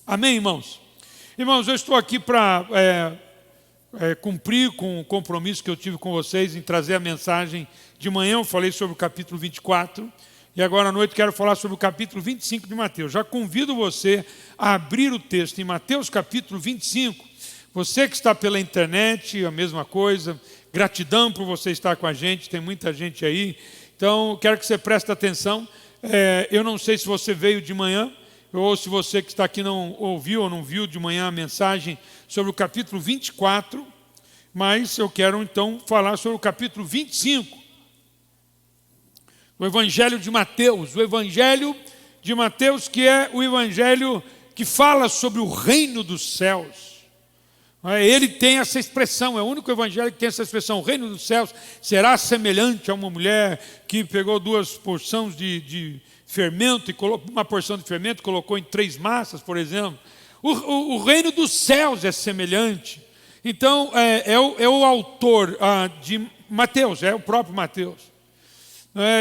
Amém, irmãos? Irmãos, eu estou aqui para cumprir com o compromisso que eu tive com vocês em trazer a mensagem. De manhã eu falei sobre o capítulo 24 e agora à noite quero falar sobre o capítulo 25 de Mateus. Já convido você a abrir o texto em Mateus capítulo 25. Você que está pela internet, a mesma coisa. Gratidão por você estar com a gente, tem muita gente aí. Então, quero que você preste atenção. Eu não sei se você veio de manhã, ou se você que está aqui não ouviu ou não viu de manhã a mensagem sobre o capítulo 24, mas eu quero então falar sobre o capítulo 25. O Evangelho de Mateus. O Evangelho de Mateus, que é o Evangelho que fala sobre o reino dos céus. Ele tem essa expressão, é o único evangelho que tem essa expressão. O reino dos céus será semelhante a uma mulher que pegou 2 porções de fermento, e colocou uma porção de fermento e colocou em 3 massas, por exemplo. O reino dos céus é semelhante. Então, é o autor de Mateus, é o próprio Mateus.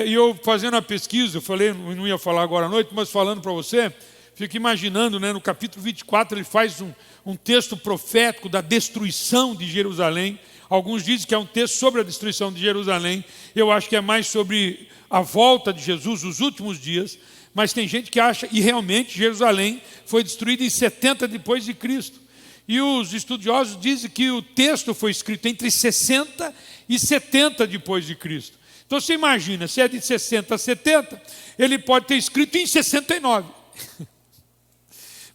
E eu fazendo a pesquisa, eu falei, não ia falar agora à noite, mas falando para você, fico imaginando, no capítulo 24, ele faz um texto profético da destruição de Jerusalém. Alguns dizem que é um texto sobre a destruição de Jerusalém. Eu acho que é mais sobre a volta de Jesus, os últimos dias. Mas tem gente que acha, e realmente Jerusalém foi destruída em 70 depois de Cristo. E os estudiosos dizem que o texto foi escrito entre 60 e 70 depois de Cristo. Então você imagina, se é de 60 a 70, ele pode ter escrito em 69.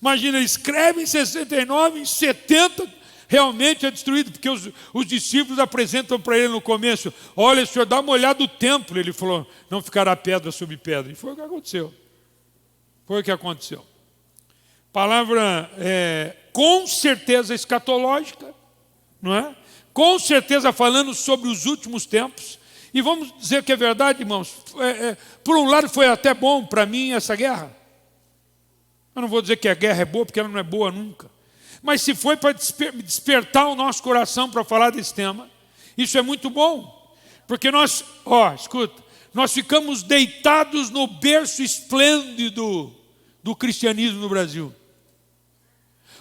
Imagina, ele escreve em 69, em 70 realmente é destruído, porque os discípulos apresentam para ele no começo: olha, senhor, dá uma olhada no templo. Ele falou: não ficará pedra sobre pedra. E foi o que aconteceu. Foi o que aconteceu. Palavra com certeza escatológica, não é? Com certeza falando sobre os últimos tempos. E vamos dizer que é verdade, irmãos. Por um lado foi até bom para mim essa guerra. Eu não vou dizer que a guerra é boa, porque ela não é boa nunca. Mas se foi para despertar o nosso coração para falar desse tema, isso é muito bom. Porque nós ficamos deitados no berço esplêndido do cristianismo no Brasil.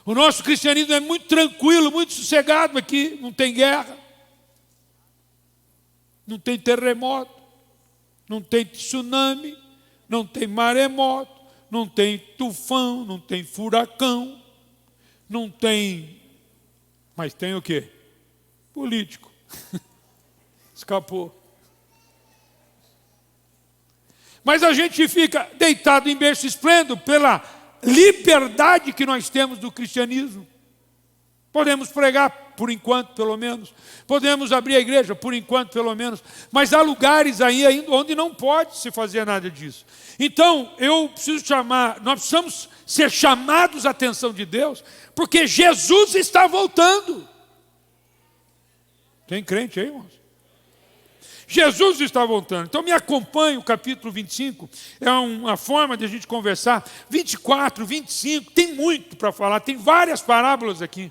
O nosso cristianismo é muito tranquilo, muito sossegado aqui. Não tem guerra, não tem terremoto, não tem tsunami, não tem maremoto, não tem tufão, não tem furacão, não tem... Mas tem o quê? Político. Escapou. Mas a gente fica deitado em berço esplêndido pela liberdade que nós temos do cristianismo. Podemos pregar, por enquanto, pelo menos. Podemos abrir a igreja, por enquanto, pelo menos. Mas há lugares aí ainda onde não pode se fazer nada disso. Então, nós precisamos ser chamados à atenção de Deus, porque Jesus está voltando. Tem crente aí, irmãos? Jesus está voltando. Então me acompanhe, o capítulo 25, é uma forma de a gente conversar. 24, 25, tem muito para falar, tem várias parábolas aqui.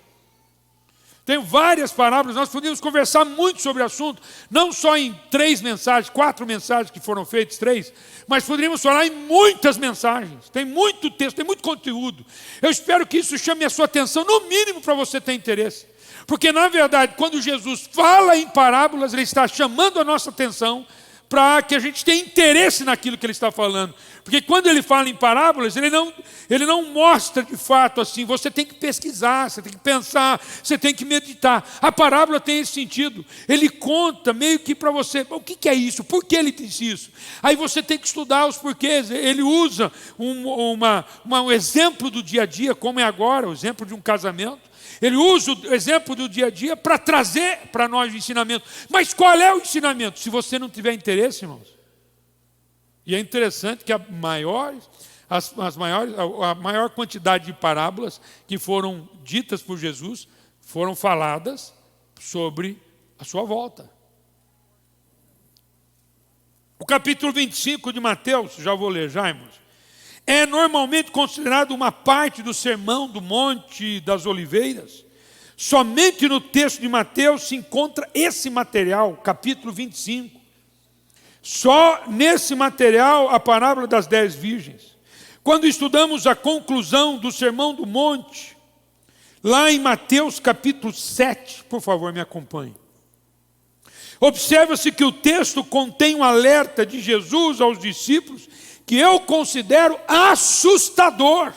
Tem várias parábolas, nós podemos conversar muito sobre o assunto, não só em 3 mensagens, 4 mensagens que foram feitas, 3, mas poderíamos falar em muitas mensagens. Tem muito texto, tem muito conteúdo. Eu espero que isso chame a sua atenção, no mínimo para você ter interesse. Porque, na verdade, quando Jesus fala em parábolas, ele está chamando a nossa atenção para que a gente tenha interesse naquilo que ele está falando. Porque quando ele fala em parábolas, ele não mostra de fato assim. Você tem que pesquisar, você tem que pensar, você tem que meditar. A parábola tem esse sentido. Ele conta meio que para você, o que é isso? Por que ele disse isso? Aí você tem que estudar os porquês. Ele usa um exemplo do dia a dia, como é agora, o exemplo de um casamento. Ele usa o exemplo do dia a dia para trazer para nós o ensinamento. Mas qual é o ensinamento? Se você não tiver interesse, irmãos. E é interessante que a maior quantidade de parábolas que foram ditas por Jesus foram faladas sobre a sua volta. O capítulo 25 de Mateus, já vou ler já, irmãos. É normalmente considerado uma parte do Sermão do Monte das Oliveiras. Somente no texto de Mateus se encontra esse material, capítulo 25. Só nesse material a parábola das 10 virgens. Quando estudamos a conclusão do Sermão do Monte, lá em Mateus capítulo 7, por favor, me acompanhe. Observa-se que o texto contém um alerta de Jesus aos discípulos que eu considero assustador.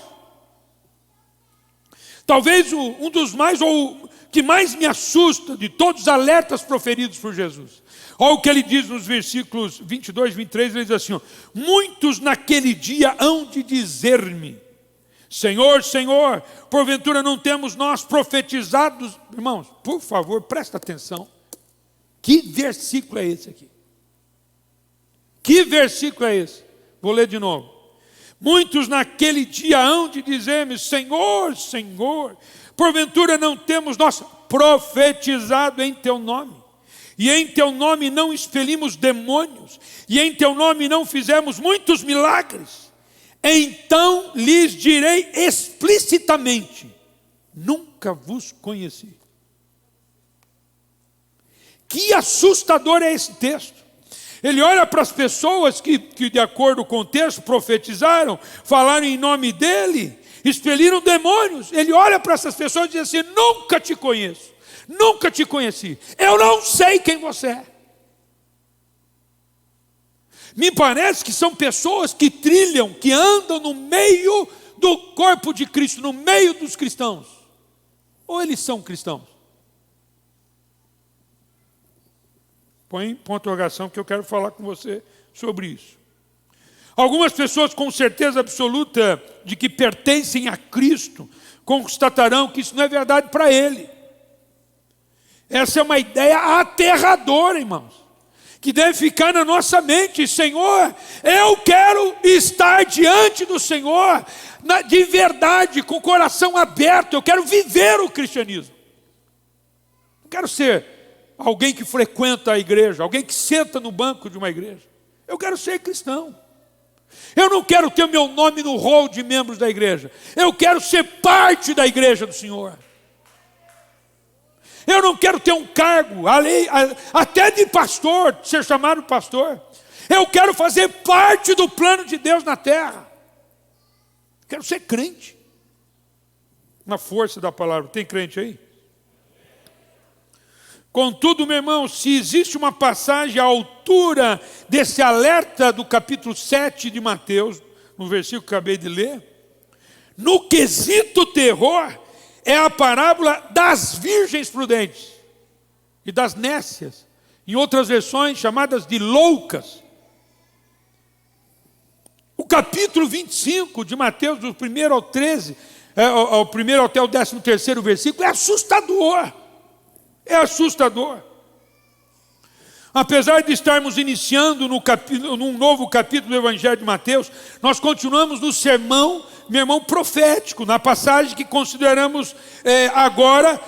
Talvez um dos mais, ou que mais me assusta de todos os alertas proferidos por Jesus. Olha o que ele diz nos versículos 22 e 23, ele diz assim, ó, muitos naquele dia hão de dizer-me, Senhor, Senhor, porventura não temos nós profetizados? Irmãos, por favor, presta atenção. Que versículo é esse aqui? Que versículo é esse? Vou ler de novo. Muitos naquele dia hão de dizer-me, Senhor, Senhor, porventura não temos nós profetizado em teu nome? E em teu nome não expelimos demônios, e em teu nome não fizemos muitos milagres? Então lhes direi explicitamente, nunca vos conheci. Que assustador é esse texto. Ele olha para as pessoas que de acordo com o texto, profetizaram, falaram em nome dele, expeliram demônios. Ele olha para essas pessoas e diz assim, nunca te conheço, nunca te conheci, eu não sei quem você é. Me parece que são pessoas que trilham, que andam no meio do corpo de Cristo, no meio dos cristãos. Ou eles são cristãos? Põe ponto de interrogação que eu quero falar com você sobre isso. Algumas pessoas com certeza absoluta de que pertencem a Cristo constatarão que isso não é verdade para ele. Essa é uma ideia aterradora, irmãos, que deve ficar na nossa mente. Senhor, eu quero estar diante do Senhor de verdade, com o coração aberto, eu quero viver o cristianismo. Não quero ser alguém que frequenta a igreja, alguém que senta no banco de uma igreja. Eu quero ser cristão. Eu não quero ter meu nome no rol de membros da igreja. Eu quero ser parte da igreja do Senhor. Eu não quero ter um cargo, até de pastor, ser chamado pastor. Eu quero fazer parte do plano de Deus na terra. Quero ser crente. Na força da palavra. Tem crente aí? Contudo, meu irmão, se existe uma passagem à altura desse alerta do capítulo 7 de Mateus, no versículo que acabei de ler, no quesito terror, é a parábola das virgens prudentes e das nécias, em outras versões chamadas de loucas. O capítulo 25 de Mateus, do 1 ao 13, ao 1 até o 13º versículo, é assustador. É assustador. Apesar de estarmos iniciando num novo capítulo do Evangelho de Mateus, nós continuamos no sermão, meu irmão, profético, na passagem que consideramos agora,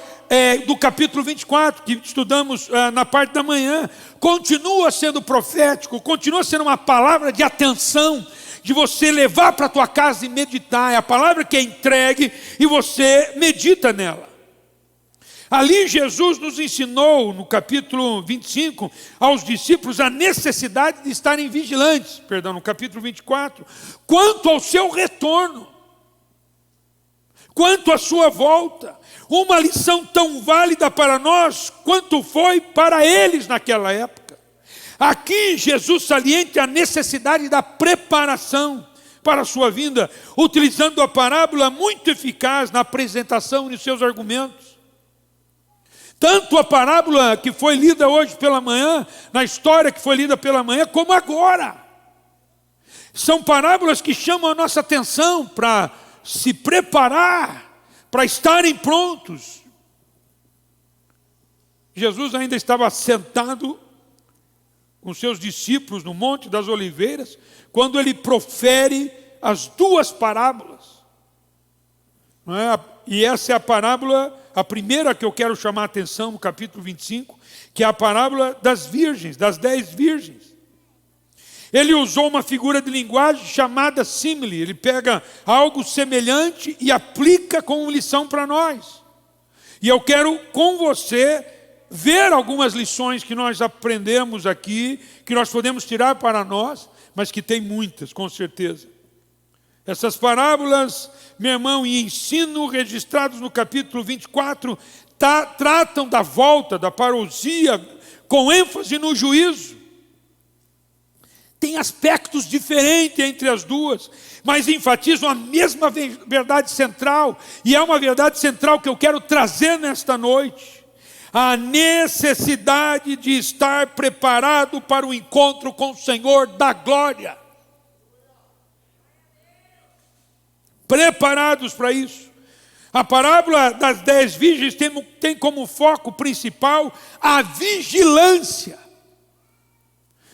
do capítulo 24, que estudamos na parte da manhã. Continua sendo profético, continua sendo uma palavra de atenção, de você levar para a tua casa e meditar. É a palavra que é entregue e você medita nela. Ali Jesus nos ensinou, no capítulo 25, aos discípulos a necessidade de estarem vigilantes, no capítulo 24, quanto ao seu retorno, quanto à sua volta. Uma lição tão válida para nós, quanto foi para eles naquela época. Aqui Jesus salienta a necessidade da preparação para a sua vinda, utilizando a parábola muito eficaz na apresentação de seus argumentos. Tanto a parábola que foi lida hoje pela manhã, na história que foi lida pela manhã, como agora. São parábolas que chamam a nossa atenção para se preparar, para estarem prontos. Jesus ainda estava sentado com seus discípulos no Monte das Oliveiras, quando ele profere as duas parábolas. Não é? E essa é a parábola, a primeira que eu quero chamar a atenção no capítulo 25, que é a parábola das virgens, das 10 virgens. Ele usou uma figura de linguagem chamada símile. Ele pega algo semelhante e aplica como lição para nós. E eu quero com você ver algumas lições que nós aprendemos aqui, que nós podemos tirar para nós, mas que tem muitas, com certeza. Essas parábolas, meu irmão, e ensino registrados no capítulo 24, tratam da volta, da parousia, com ênfase no juízo. Tem aspectos diferentes entre as duas, mas enfatizam a mesma verdade central, e é uma verdade central que eu quero trazer nesta noite. A necessidade de estar preparado para o encontro com o Senhor da glória. Preparados para isso. A parábola das 10 virgens tem como foco principal a vigilância.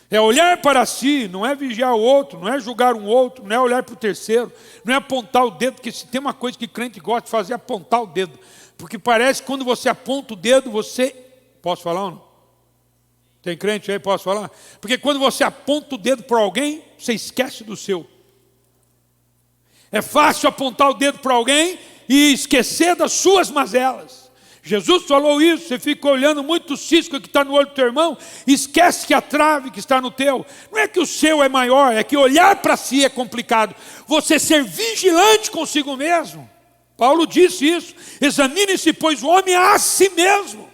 É olhar para si, não é vigiar o outro, não é julgar um outro, não é olhar para o terceiro, não é apontar o dedo, porque se tem uma coisa que crente gosta de fazer é apontar o dedo. Porque parece que quando você aponta o dedo, você... Posso falar ou não? Tem crente aí, posso falar? Porque quando você aponta o dedo para alguém, você esquece do seu. É fácil apontar o dedo para alguém e esquecer das suas mazelas. Jesus falou isso, você fica olhando muito o cisco que está no olho do teu irmão, esquece que a trave que está no teu. Não é que o seu é maior, é que olhar para si é complicado. Você ser vigilante consigo mesmo. Paulo disse isso, examine-se, pois o homem é a si mesmo.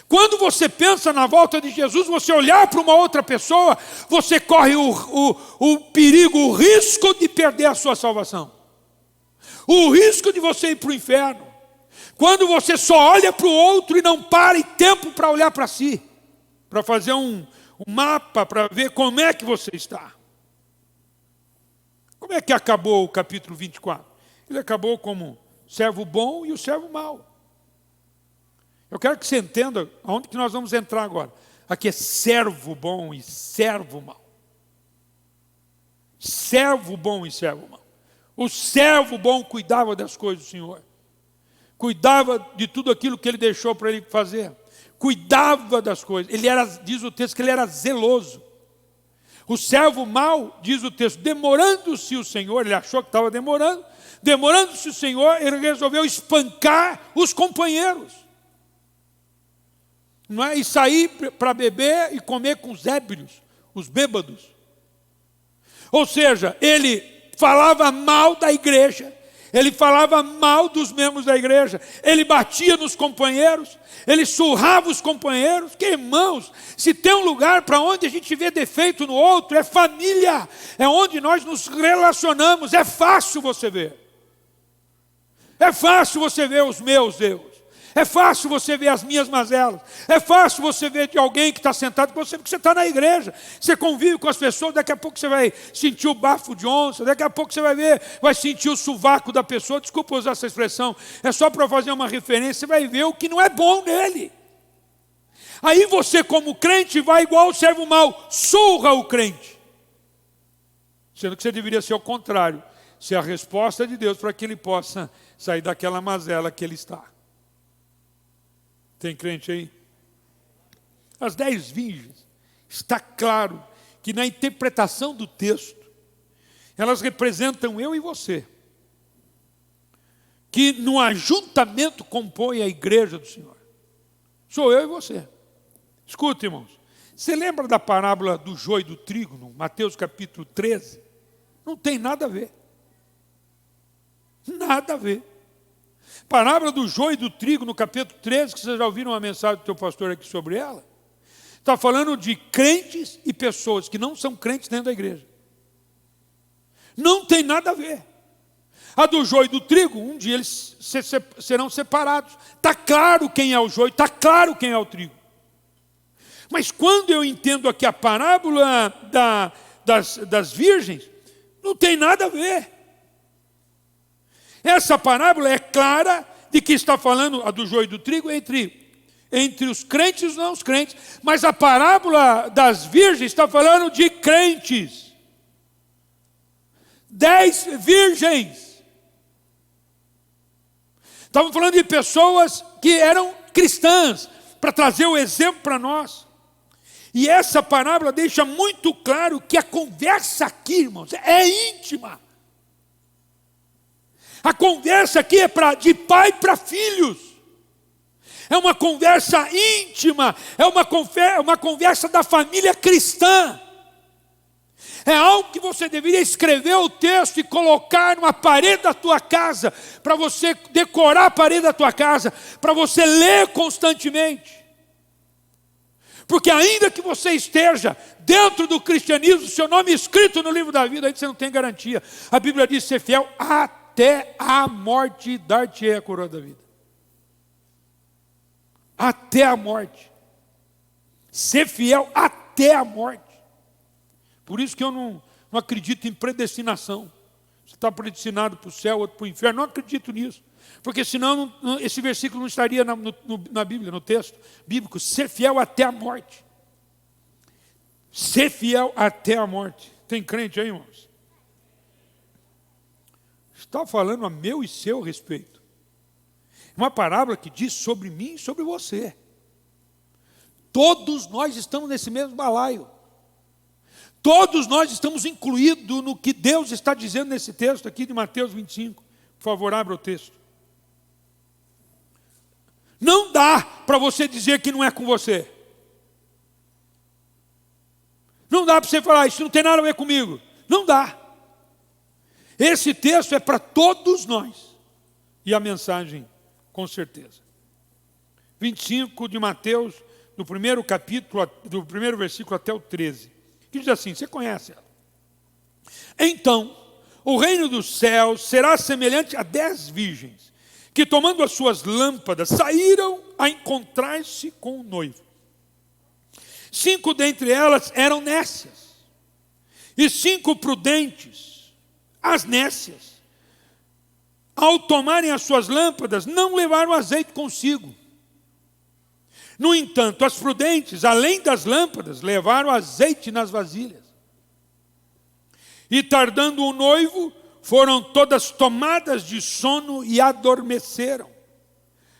Quando você pensa na volta de Jesus, você olhar para uma outra pessoa, você corre o perigo, o risco de perder a sua salvação. O risco de você ir para o inferno. Quando você só olha para o outro e não para tempo para olhar para si. Para fazer um mapa, para ver como é que você está. Como é que acabou o capítulo 24? Ele acabou como servo bom e o servo mau. Eu quero que você entenda aonde que nós vamos entrar agora. Aqui é servo bom e servo mau. Servo bom e servo mau. O servo bom cuidava das coisas do Senhor. Cuidava de tudo aquilo que ele deixou para ele fazer. Cuidava das coisas. Ele era, diz o texto, que ele era zeloso. O servo mau, diz o texto, demorando-se o Senhor, ele achou que estava demorando. Demorando-se o Senhor, ele resolveu espancar os companheiros. Não é? E sair para beber e comer com os ébrios, os bêbados. Ou seja, ele falava mal da igreja, ele falava mal dos membros da igreja, ele batia nos companheiros, ele surrava os companheiros. Que irmãos, se tem um lugar para onde a gente vê defeito no outro, é família, é onde nós nos relacionamos, é fácil você ver. É fácil você ver os meus erros. É fácil você ver as minhas mazelas. É fácil você ver de alguém que está sentado com você, porque você está na igreja. Você convive com as pessoas, daqui a pouco você vai sentir o bafo de onça, daqui a pouco você vai sentir o sovaco da pessoa. Desculpa usar essa expressão, é só para fazer uma referência, você vai ver o que não é bom nele. Aí você, como crente, vai igual o servo mau, surra o crente. Sendo que você deveria ser o contrário, ser a resposta de Deus para que ele possa sair daquela mazela que ele está. Tem crente aí? As 10 virgens, está claro que na interpretação do texto, elas representam eu e você, que no ajuntamento compõe a igreja do Senhor. Sou eu e você. Escuta, irmãos, você lembra da parábola do joio e do trigo, no Mateus capítulo 13? Não tem nada a ver. Nada a ver. Parábola do joio e do trigo, no capítulo 13, que vocês já ouviram uma mensagem do teu pastor aqui sobre ela, está falando de crentes e pessoas que não são crentes dentro da igreja. Não tem nada a ver. A do joio e do trigo, um dia eles serão separados. Está claro quem é o joio, está claro quem é o trigo. Mas quando eu entendo aqui a parábola das virgens, não tem nada a ver. Essa parábola é clara de que está falando, a do joio e do trigo, entre os crentes e os não crentes. Mas a parábola das virgens está falando de crentes. 10 virgens. Estavam falando de pessoas que eram cristãs, para trazer o exemplo para nós. E essa parábola deixa muito claro que a conversa aqui, irmãos, é íntima. A conversa aqui é de pai para filhos. É uma conversa íntima, é uma conversa da família cristã. É algo que você deveria escrever o texto e colocar numa parede da tua casa, para você decorar a parede da tua casa, para você ler constantemente. Porque ainda que você esteja dentro do cristianismo, seu nome escrito no livro da vida, ainda você não tem garantia. A Bíblia diz: ser fiel até a morte, dar-te-ei a coroa da vida. Até a morte. Ser fiel até a morte. Por isso que eu não acredito em predestinação. Você está predestinado para o céu, outro para o inferno. Não acredito nisso. Porque senão esse versículo não estaria na Bíblia, no texto bíblico. Ser fiel até a morte. Ser fiel até a morte. Tem crente aí, irmãos? Está falando a meu e seu respeito. Uma parábola que diz sobre mim e sobre você. Todos nós estamos nesse mesmo balaio. Todos nós estamos incluídos no que Deus está dizendo nesse texto aqui de Mateus 25. Por favor, abra o texto. Não dá para você dizer que não é com você. Não dá para você falar: isso não tem nada a ver comigo. Não dá. Esse texto é para todos nós. E a mensagem, com certeza. 25 de Mateus, do primeiro capítulo, do primeiro versículo até o 13. Que diz assim, você conhece ela. Então, o reino dos céus será semelhante a 10 virgens, que tomando as suas lâmpadas, saíram a encontrar-se com o noivo. 5 dentre elas eram nécias, e 5 prudentes. As nécias, ao tomarem as suas lâmpadas, não levaram azeite consigo. No entanto, as prudentes, além das lâmpadas, levaram azeite nas vasilhas. E tardando o noivo, foram todas tomadas de sono e adormeceram.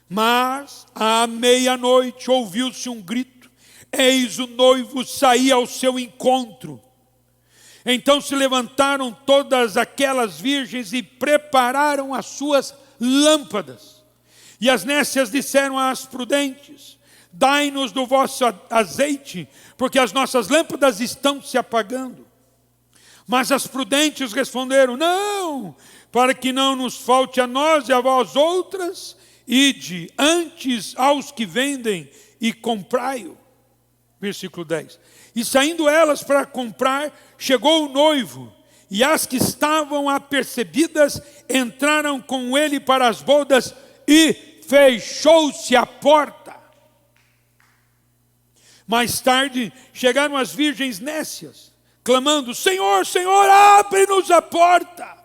Mas, à meia-noite, ouviu-se um grito: eis o noivo sair ao seu encontro. Então se levantaram todas aquelas virgens e prepararam as suas lâmpadas. E as nécias disseram às prudentes: dai-nos do vosso azeite, porque as nossas lâmpadas estão se apagando. Mas as prudentes responderam: não, para que não nos falte a nós e a vós outras, ide antes aos que vendem e comprai-o. Versículo 10. E saindo elas para comprar, chegou o noivo, e as que estavam apercebidas entraram com ele para as bodas, e fechou-se a porta. Mais tarde chegaram as virgens nécias, clamando: Senhor, Senhor, abre-nos a porta.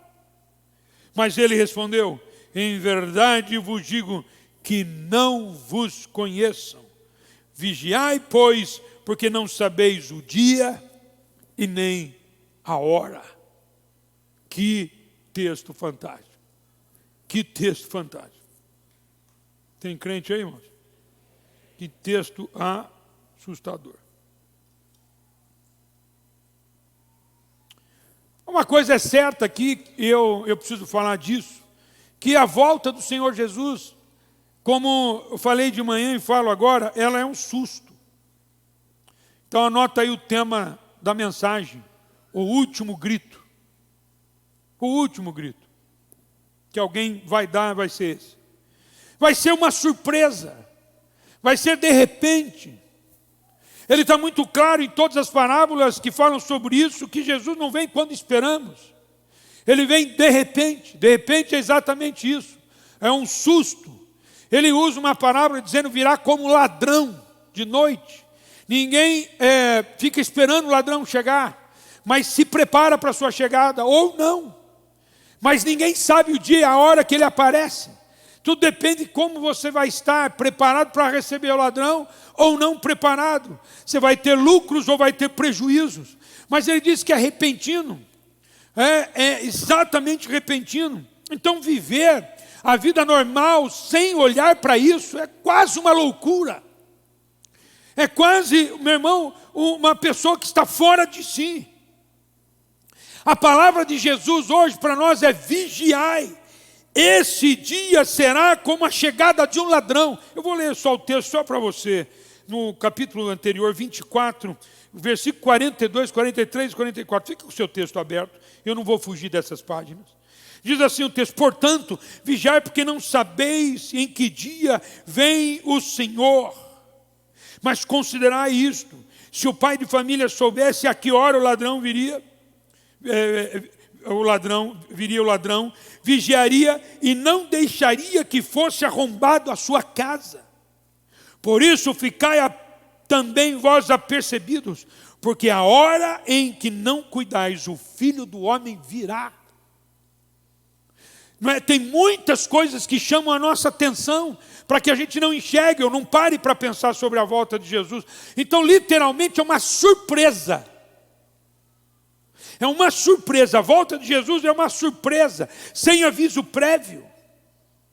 Mas ele respondeu: em verdade vos digo que não vos conheçam. Vigiai, pois, porque não sabeis o dia e nem a hora. Que texto fantástico. Que texto fantástico. Tem crente aí, irmãos? Que texto assustador. Uma coisa é certa aqui, eu preciso falar disso, que a volta do Senhor Jesus, como eu falei de manhã e falo agora, ela é um susto. Então anota aí o tema da mensagem: o último grito. O último grito que alguém vai dar vai ser esse. Vai ser uma surpresa, vai ser de repente. Ele está muito claro em todas as parábolas que falam sobre isso, que Jesus não vem quando esperamos. Ele vem de repente. De repente é exatamente isso. É um susto. Ele usa uma parábola dizendo: virá como ladrão de noite. Ninguém fica esperando o ladrão chegar, mas se prepara para a sua chegada, ou não. Mas ninguém sabe o dia e a hora que ele aparece. Tudo depende de como você vai estar, preparado para receber o ladrão ou não preparado. Você vai ter lucros ou vai ter prejuízos. Mas ele diz que é repentino. É exatamente repentino. Então viver a vida normal sem olhar para isso é quase uma loucura. É quase, meu irmão, uma pessoa que está fora de si. A palavra de Jesus hoje para nós é: vigiai. Esse dia será como a chegada de um ladrão. Eu vou ler só o texto só para você no capítulo anterior, 24, versículo 42, 43 e 44. Fica com o seu texto aberto, eu não vou fugir dessas páginas. Diz assim o texto: portanto, vigiai, porque não sabeis em que dia vem o Senhor. Mas considerai isto: se o pai de família soubesse a que hora o ladrão viria, vigiaria e não deixaria que fosse arrombado a sua casa. Por isso ficai também vós apercebidos, porque a hora em que não cuidais, o Filho do Homem virá. Não é? Tem muitas coisas que chamam a nossa atenção para que a gente não enxergue ou não pare para pensar sobre a volta de Jesus. Então, literalmente, é uma surpresa. É uma surpresa. A volta de Jesus é uma surpresa, sem aviso prévio.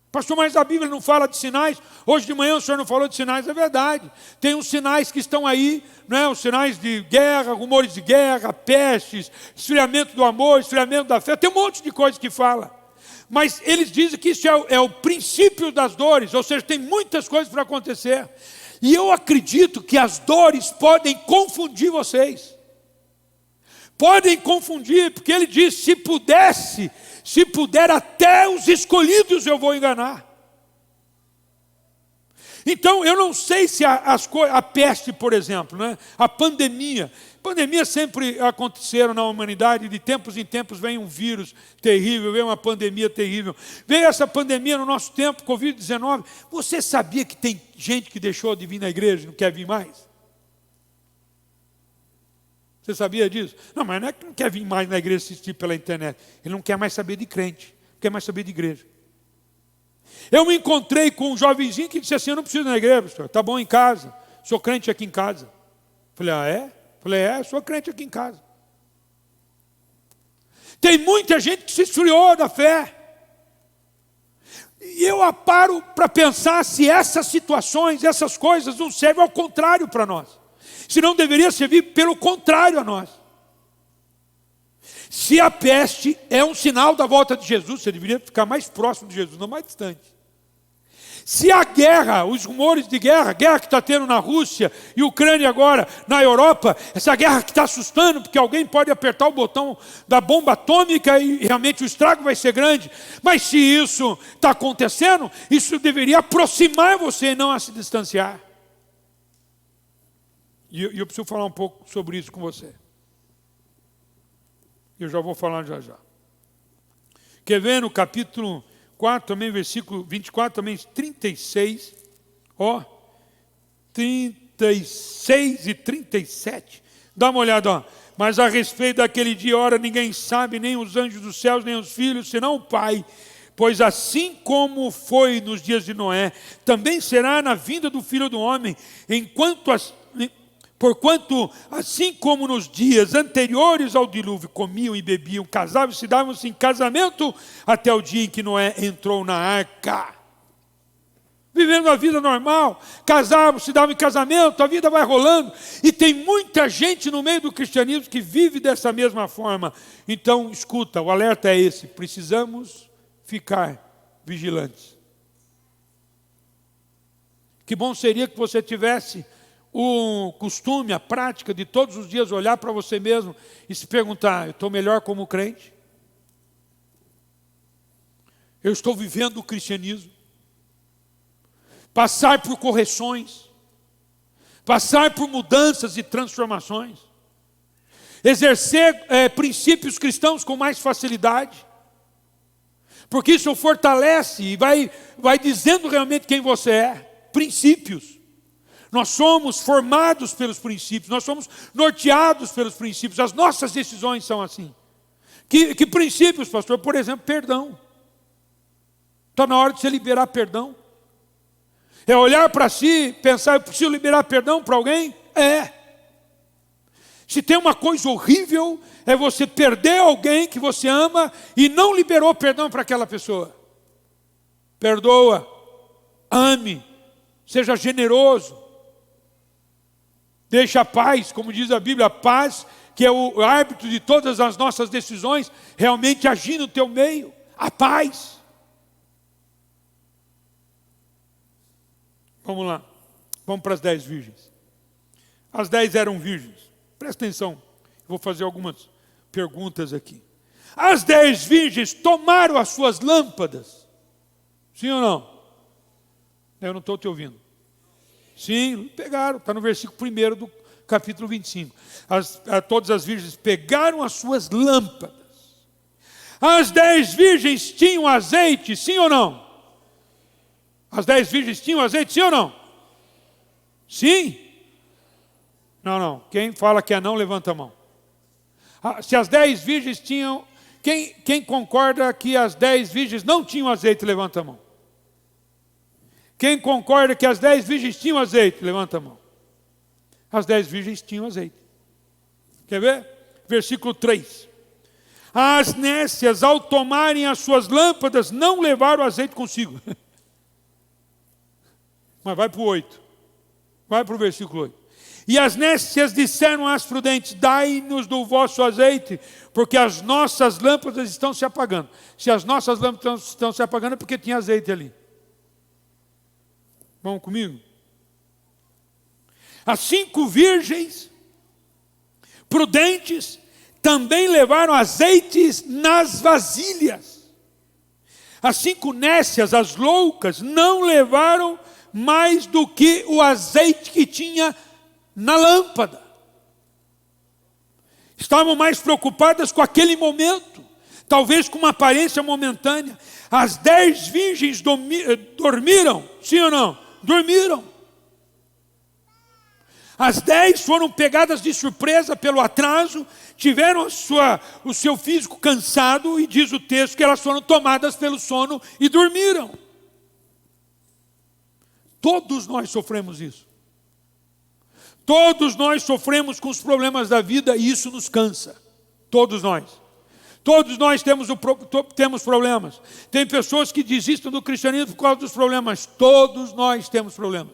Pastor, mas a Bíblia não fala de sinais. Hoje de manhã o senhor não falou de sinais, é verdade. Tem uns sinais que estão aí, não é? Os sinais de guerra, rumores de guerra, pestes, esfriamento do amor, esfriamento da fé. Tem um monte de coisa que fala. Mas eles dizem que isso é o princípio das dores, ou seja, tem muitas coisas para acontecer. E eu acredito que as dores podem confundir vocês. Podem confundir, porque ele diz: se puder até os escolhidos eu vou enganar. Então eu não sei se a peste, por exemplo, né? A pandemia. Pandemias sempre aconteceram na humanidade, de tempos em tempos vem um vírus terrível, vem uma pandemia terrível. Veio essa pandemia no nosso tempo, Covid-19. Você sabia que tem gente que deixou de vir na igreja e não quer vir mais? Você sabia disso? Não, mas não é que não quer vir mais na igreja assistir pela internet. Ele não quer mais saber de crente, não quer mais saber de igreja. Eu me encontrei com um jovenzinho que disse assim: eu não preciso ir na igreja, pastor, está bom em casa, sou crente aqui em casa. Falei: ah, é? Falei: é, sou crente aqui em casa. Tem muita gente que se esfriou da fé. E eu paro para pensar se essas situações, essas coisas não servem ao contrário para nós. Se não deveria servir pelo contrário a nós. Se a peste é um sinal da volta de Jesus, você deveria ficar mais próximo de Jesus, não mais distante. Se a guerra, os rumores de guerra, a guerra que está tendo na Rússia e Ucrânia agora, na Europa, essa guerra que está assustando, porque alguém pode apertar o botão da bomba atômica e realmente o estrago vai ser grande. Mas se isso está acontecendo, isso deveria aproximar você e não a se distanciar. E eu preciso falar um pouco sobre isso com você. Eu já vou falar já já. Quer ver no capítulo 4, também, versículo 24, também 36, 36 e 37. Dá uma olhada, ó. Mas a respeito daquele dia e hora, ninguém sabe, nem os anjos dos céus, nem os filhos, senão o Pai. Pois assim como foi nos dias de Noé, também será na vinda do Filho do Homem, porquanto, assim como nos dias anteriores ao dilúvio, comiam e bebiam, casavam e se davam-se em casamento, até o dia em que Noé entrou na arca. Vivendo a vida normal, casavam, se davam em casamento, a vida vai rolando. E tem muita gente no meio do cristianismo que vive dessa mesma forma. Então, escuta, o alerta é esse: precisamos ficar vigilantes. Que bom seria que você tivesse o costume, a prática de todos os dias olhar para você mesmo e se perguntar: eu estou melhor como crente? Eu estou vivendo o cristianismo? Passar por correções, passar por mudanças e transformações, exercer princípios cristãos com mais facilidade, porque isso fortalece e vai dizendo realmente quem você é. Princípios. Nós somos formados pelos princípios, nós somos norteados pelos princípios, as nossas decisões são assim. Que princípios, pastor? Por exemplo, perdão. Está na hora de você liberar perdão. É olhar para si, pensar: eu preciso liberar perdão para alguém? Se tem uma coisa horrível, é você perder alguém que você ama e não liberou perdão para aquela pessoa. Perdoa, ame, seja generoso. Deixa a paz, como diz a Bíblia, a paz, que é o árbitro de todas as nossas decisões, realmente agir no teu meio. A paz. Vamos lá. Vamos para as 10 virgens. As 10 eram virgens. Presta atenção, vou fazer algumas perguntas aqui. As 10 virgens tomaram as suas lâmpadas. Sim ou não? Eu não estou te ouvindo. Sim, pegaram. Está no versículo 1 do capítulo 25. Todas as virgens pegaram as suas lâmpadas. As 10 virgens tinham azeite, sim ou não? As 10 virgens tinham azeite, sim ou não? Sim? Não. Quem fala que é não, levanta a mão. Se as 10 virgens tinham... Quem concorda que as 10 virgens não tinham azeite, levanta a mão. Quem concorda que as 10 virgens tinham azeite, levanta a mão. As 10 virgens tinham azeite. Quer ver? Versículo 3. As nécias, ao tomarem as suas lâmpadas, não levaram azeite consigo. Mas vai para o 8. Vai para o versículo 8. E as nécias disseram às prudentes: dai-nos do vosso azeite, porque as nossas lâmpadas estão se apagando. Se as nossas lâmpadas estão se apagando, é porque tinha azeite ali. Vão comigo? As 5 virgens prudentes também levaram azeites nas vasilhas. As 5 nécias, as loucas, não levaram mais do que o azeite que tinha na lâmpada. Estavam mais preocupadas com aquele momento, talvez com uma aparência momentânea. As 10 virgens dormiram, sim ou não? Dormiram. As 10 foram pegadas de surpresa pelo atraso, tiveram o seu físico cansado, e diz o texto que elas foram tomadas pelo sono e dormiram. Todos nós sofremos isso. Todos nós sofremos com os problemas da vida e isso nos cansa. Todos nós. Todos nós temos problemas. Tem pessoas que desistem do cristianismo por causa dos problemas. Todos nós temos problemas.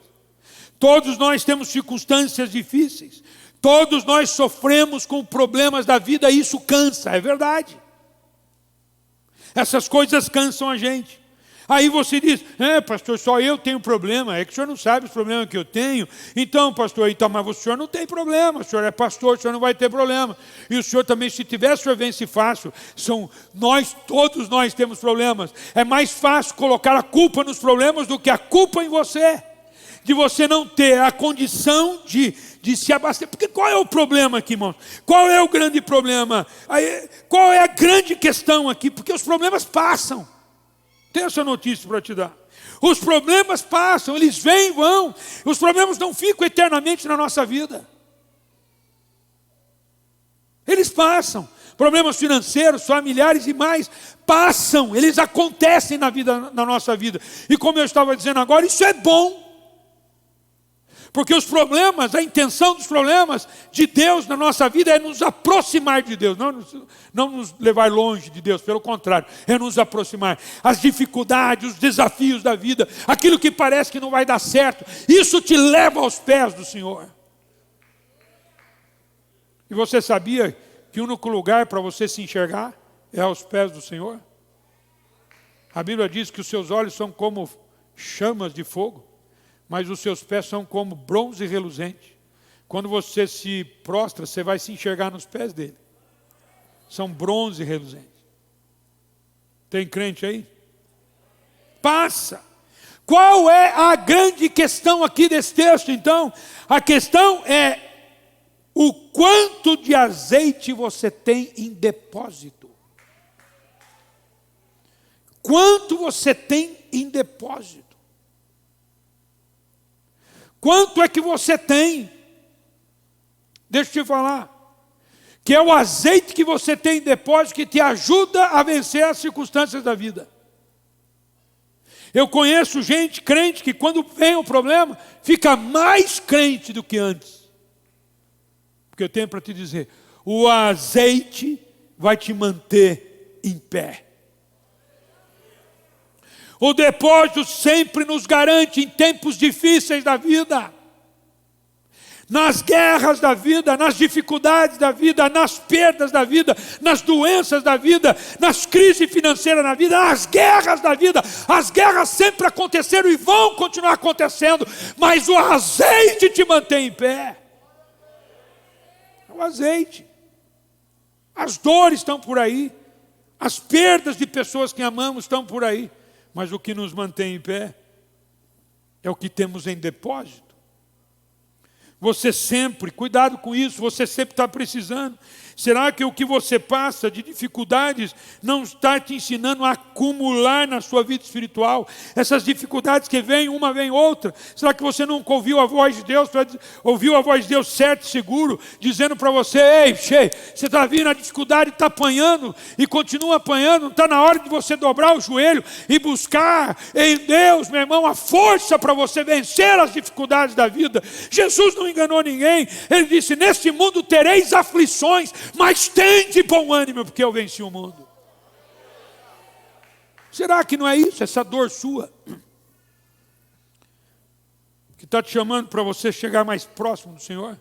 Todos nós temos circunstâncias difíceis. Todos nós sofremos com problemas da vida e isso cansa, é verdade. Essas coisas cansam a gente. Aí você diz: pastor, só eu tenho problema. É que o senhor não sabe os problemas que eu tenho. Então, pastor, mas o senhor não tem problema. O senhor é pastor, o senhor não vai ter problema. E o senhor também, se tiver, o senhor vence fácil. Todos nós temos problemas. É mais fácil colocar a culpa nos problemas do que a culpa em você. De você não ter a condição de se abastecer. Porque qual é o problema aqui, irmãos? Qual é o grande problema? Qual é a grande questão aqui? Porque os problemas passam. Tem essa notícia para te dar. Os problemas passam, eles vêm e vão. Os problemas não ficam eternamente na nossa vida. Eles passam. Problemas financeiros, familiares e mais, passam. Eles acontecem na nossa vida. E como eu estava dizendo agora, isso é bom. Porque os problemas, a intenção dos problemas de Deus na nossa vida é nos aproximar de Deus, não nos levar longe de Deus, pelo contrário, é nos aproximar. As dificuldades, os desafios da vida, aquilo que parece que não vai dar certo, isso te leva aos pés do Senhor. E você sabia que o único lugar para você se enxergar é aos pés do Senhor? A Bíblia diz que os seus olhos são como chamas de fogo, mas os seus pés são como bronze reluzente. Quando você se prostra, você vai se enxergar nos pés dele. São bronze reluzente. Tem crente aí? Passa. Qual é a grande questão aqui desse texto, então? A questão é o quanto de azeite você tem em depósito. Quanto você tem em depósito? Quanto é que você tem? Deixa eu te falar. Que é o azeite que você tem em depósito que te ajuda a vencer as circunstâncias da vida. Eu conheço gente crente que quando vem o problema, fica mais crente do que antes. Porque eu tenho para te dizer, o azeite vai te manter em pé. O depósito sempre nos garante em tempos difíceis da vida. nas guerras da vida, nas dificuldades da vida, nas perdas da vida, nas doenças da vida, nas crises financeiras da vida, nas guerras da vida. As guerras sempre aconteceram e vão continuar acontecendo, mas o azeite te mantém em pé. O azeite. As dores estão por aí, as perdas de pessoas que amamos estão por aí, mas o que nos mantém em pé é o que temos em depósito. Você sempre, cuidado com isso, você sempre está precisando. Será que o que você passa de dificuldades não está te ensinando a acumular na sua vida espiritual? Essas dificuldades que vêm, uma vem outra. Será que você nunca ouviu a voz de Deus, ouviu a voz de Deus certo e seguro, dizendo para você, ei, você está vindo a dificuldade, está apanhando e continua apanhando, não está na hora de você dobrar o joelho e buscar em Deus, meu irmão, a força para você vencer as dificuldades da vida. Jesus não enganou ninguém, ele disse, neste mundo tereis aflições, mas tende bom ânimo, porque eu venci o mundo. Será que não é isso, essa dor sua, que está te chamando para você chegar mais próximo do Senhor?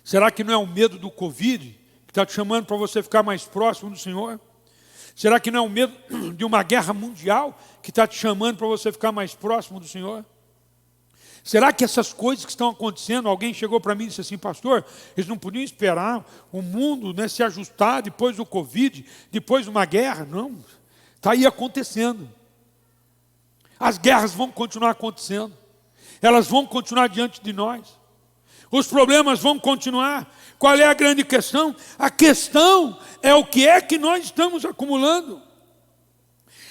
Será que não é o medo do Covid que está te chamando para você ficar mais próximo do Senhor? Será que não é o medo de uma guerra mundial que está te chamando para você ficar mais próximo do Senhor? Será que essas coisas que estão acontecendo, alguém chegou para mim e disse assim, pastor, eles não podiam esperar o mundo, se ajustar depois do Covid, depois de uma guerra? Não, está aí acontecendo. As guerras vão continuar acontecendo, elas vão continuar diante de nós, os problemas vão continuar. Qual é a grande questão? A questão é o que é que nós estamos acumulando.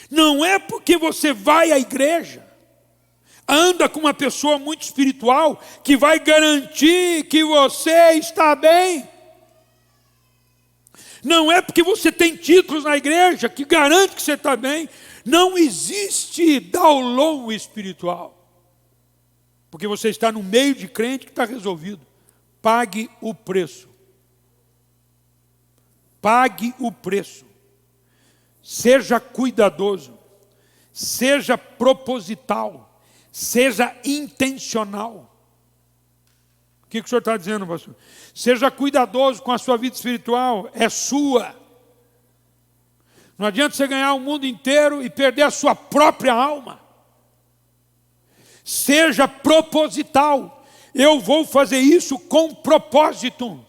Não é porque você vai à igreja, anda com uma pessoa muito espiritual, que vai garantir que você está bem. Não é porque você tem títulos na igreja que garante que você está bem. Não existe download espiritual. Porque você está no meio de crente que está resolvido. Pague o preço. Pague o preço. Seja cuidadoso. Seja proposital. Seja intencional. O que o senhor está dizendo, pastor? Seja cuidadoso com a sua vida espiritual, é sua. Não adianta você ganhar o mundo inteiro e perder a sua própria alma. Seja proposital. Eu vou fazer isso com propósito.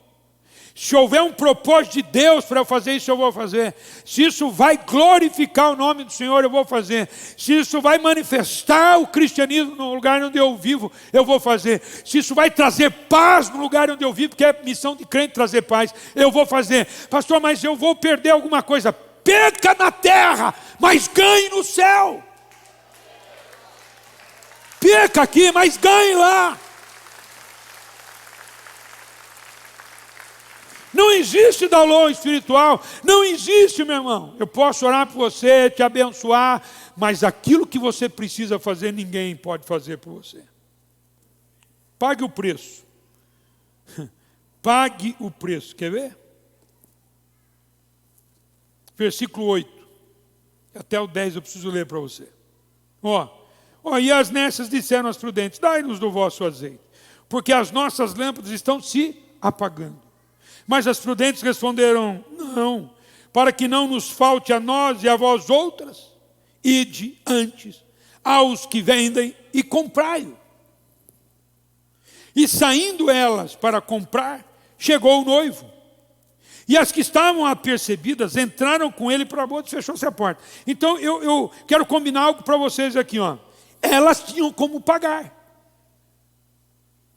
Se houver um propósito de Deus para eu fazer isso, eu vou fazer. Se isso vai glorificar o nome do Senhor, eu vou fazer. Se isso vai manifestar o cristianismo no lugar onde eu vivo, eu vou fazer. Se isso vai trazer paz no lugar onde eu vivo, porque é missão de crente trazer paz, eu vou fazer. Pastor, mas eu vou perder alguma coisa. Perca na terra, mas ganhe no céu. Perca aqui, mas ganhe lá. Não existe download espiritual, não existe, meu irmão. Eu posso orar por você, te abençoar, mas aquilo que você precisa fazer, ninguém pode fazer por você. Pague o preço. Pague o preço. Quer ver? Versículo 8. Até o 10 eu preciso ler para você. E as necias disseram aos prudentes, dai-nos do vosso azeite, porque as nossas lâmpadas estão se apagando. Mas as prudentes responderam, não, para que não nos falte a nós e a vós outras, ide antes aos que vendem e comprai-o. E saindo elas para comprar, chegou o noivo. E as que estavam apercebidas entraram com ele para a boda e fechou-se a porta. Então eu quero combinar algo para vocês aqui. Elas tinham como pagar.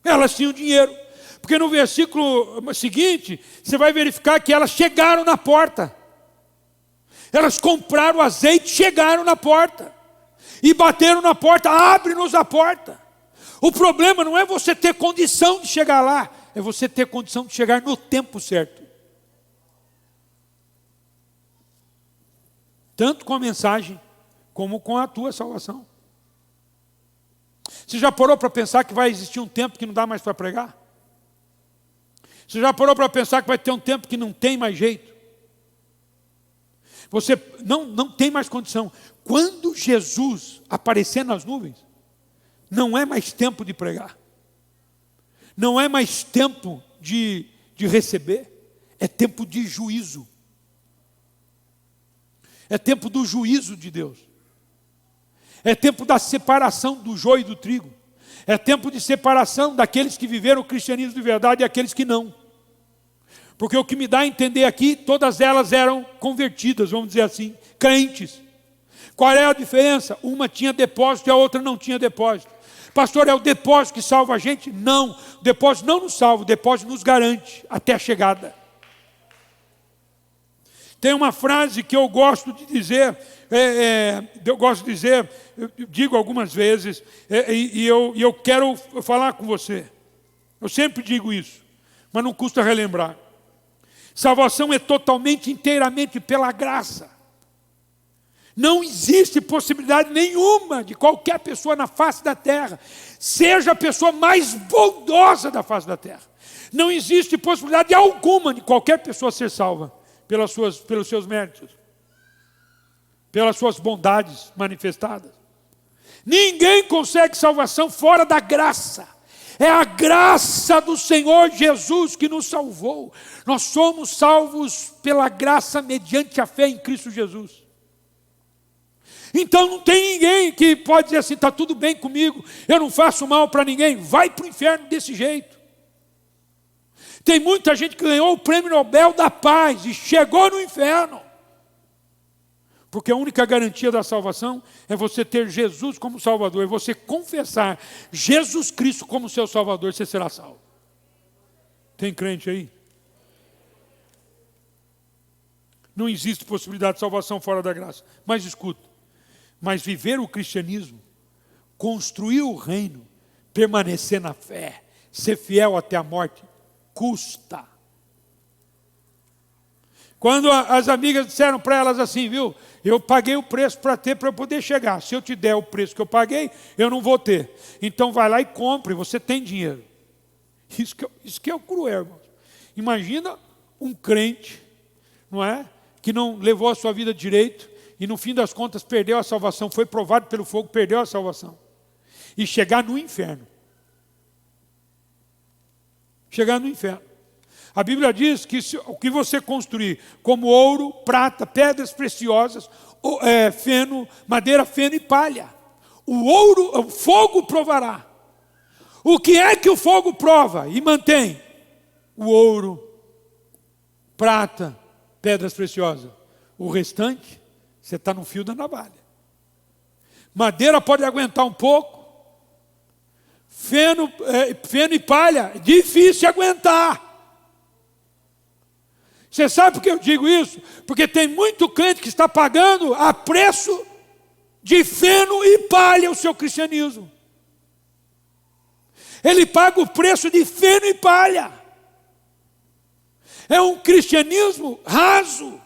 Elas tinham dinheiro. Porque no versículo seguinte, você vai verificar que elas chegaram na porta. Elas compraram o azeite, chegaram na porta. E bateram na porta, abre-nos a porta. O problema não é você ter condição de chegar lá, é você ter condição de chegar no tempo certo. Tanto com a mensagem, como com a tua salvação. Você já parou para pensar que vai existir um tempo que não dá mais para pregar? Você já parou para pensar que vai ter um tempo que não tem mais jeito? Você não tem mais condição. Quando Jesus aparecer nas nuvens, Não é mais tempo de pregar. Não é mais tempo de receber. É tempo de juízo. É tempo do juízo de Deus. É tempo da separação do joio e do trigo. É tempo de separação daqueles que viveram o cristianismo de verdade e aqueles que não. Porque o que me dá a entender aqui, todas elas eram convertidas, vamos dizer assim, crentes. Qual é a diferença? Uma tinha depósito e a outra não tinha depósito. Pastor, é o depósito que salva a gente? Não, o depósito não nos salva, o depósito nos garante até a chegada. Tem uma frase que eu gosto de dizer, eu digo algumas vezes, e eu quero falar com você. Eu sempre digo isso, mas não custa relembrar. Salvação é totalmente, inteiramente pela graça. Não existe possibilidade nenhuma de qualquer pessoa na face da terra, seja a pessoa mais bondosa da face da terra. Não existe possibilidade alguma de qualquer pessoa ser salva pelos seus méritos, pelas suas bondades manifestadas. Ninguém consegue salvação fora da graça. É a graça do Senhor Jesus que nos salvou. Nós somos salvos pela graça mediante a fé em Cristo Jesus. Então não tem ninguém que pode dizer assim, está tudo bem comigo, eu não faço mal para ninguém. Vai para o inferno desse jeito. Tem muita gente que ganhou o prêmio Nobel da Paz e chegou no inferno. Porque a única garantia da salvação é você ter Jesus como Salvador, é você confessar Jesus Cristo como seu Salvador, você será salvo. Tem crente aí? Não existe possibilidade de salvação fora da graça. Mas escuta, mas viver o cristianismo, construir o reino, permanecer na fé, ser fiel até a morte, custa. Quando as amigas disseram para elas assim, viu, eu paguei o preço para eu poder chegar. Se eu te der o preço que eu paguei, eu não vou ter. Então vai lá e compre, você tem dinheiro. Isso que é o cruel, irmãos. Imagina um crente, não é? Que não levou a sua vida direito e no fim das contas perdeu a salvação, foi provado pelo fogo, perdeu a salvação. E chegar no inferno. Chegar no inferno. A Bíblia diz que o que você construir como ouro, prata, pedras preciosas, feno, madeira, feno e palha. O fogo provará. O que é que o fogo prova e mantém? O ouro, prata, pedras preciosas. O restante, você está no fio da navalha. Madeira pode aguentar um pouco. Feno e palha, difícil aguentar. Você sabe por que eu digo isso? Porque tem muito crente que está pagando a preço de feno e palha o seu cristianismo. Ele paga o preço de feno e palha. É um cristianismo raso.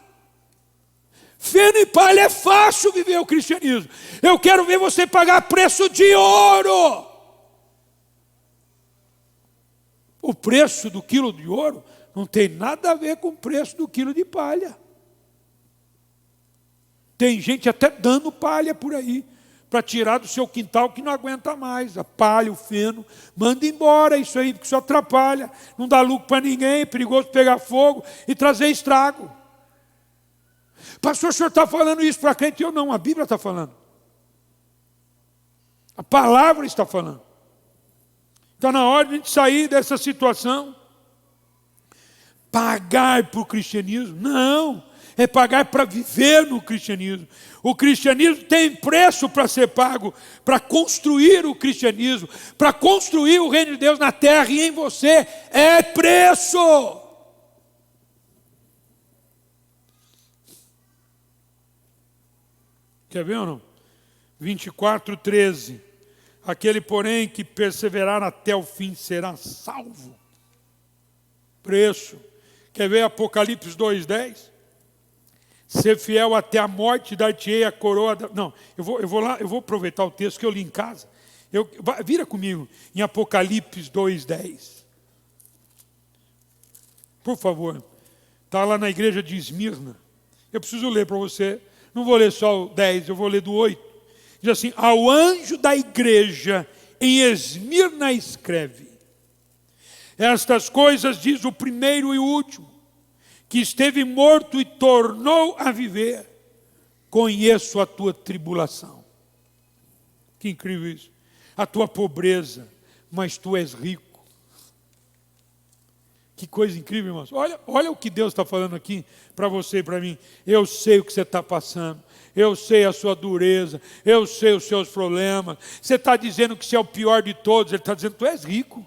Feno e palha é fácil viver o cristianismo. Eu quero ver você pagar preço de ouro. O preço do quilo de ouro não tem nada a ver com o preço do quilo de palha. Tem gente até dando palha por aí, para tirar do seu quintal que não aguenta mais. A palha, o feno, manda embora isso aí, porque isso atrapalha, não dá lucro para ninguém, é perigoso pegar fogo e trazer estrago. Pastor, o senhor está falando isso para crente? Eu não, a Bíblia está falando. A palavra está falando. Está na hora de a gente sair dessa situação. Pagar para o cristianismo? Não, é pagar para viver no cristianismo. O cristianismo tem preço para ser pago, para construir o cristianismo, para construir o reino de Deus na terra e em você, é preço. Quer ver ou não? 24:13. Aquele, porém, que perseverar até o fim será salvo. Preço. Quer ver Apocalipse 2:10? Ser fiel até a morte, dar-te-ei a coroa. Não, eu vou aproveitar o texto que eu li em casa. Vira comigo em Apocalipse 2:10. Por favor. Está lá na igreja de Esmirna. Eu preciso ler para você. Não vou ler só o 10, eu vou ler do 8. Diz assim: ao anjo da igreja em Esmirna escreve: estas coisas diz o primeiro e o último, que esteve morto e tornou a viver. Conheço a tua tribulação. Que incrível isso. A tua pobreza, mas tu és rico. Que coisa incrível, irmãos. Olha o que Deus está falando aqui para você e para mim. Eu sei o que você está passando. Eu sei a sua dureza. Eu sei os seus problemas. Você está dizendo que você é o pior de todos. Ele está dizendo que tu és rico.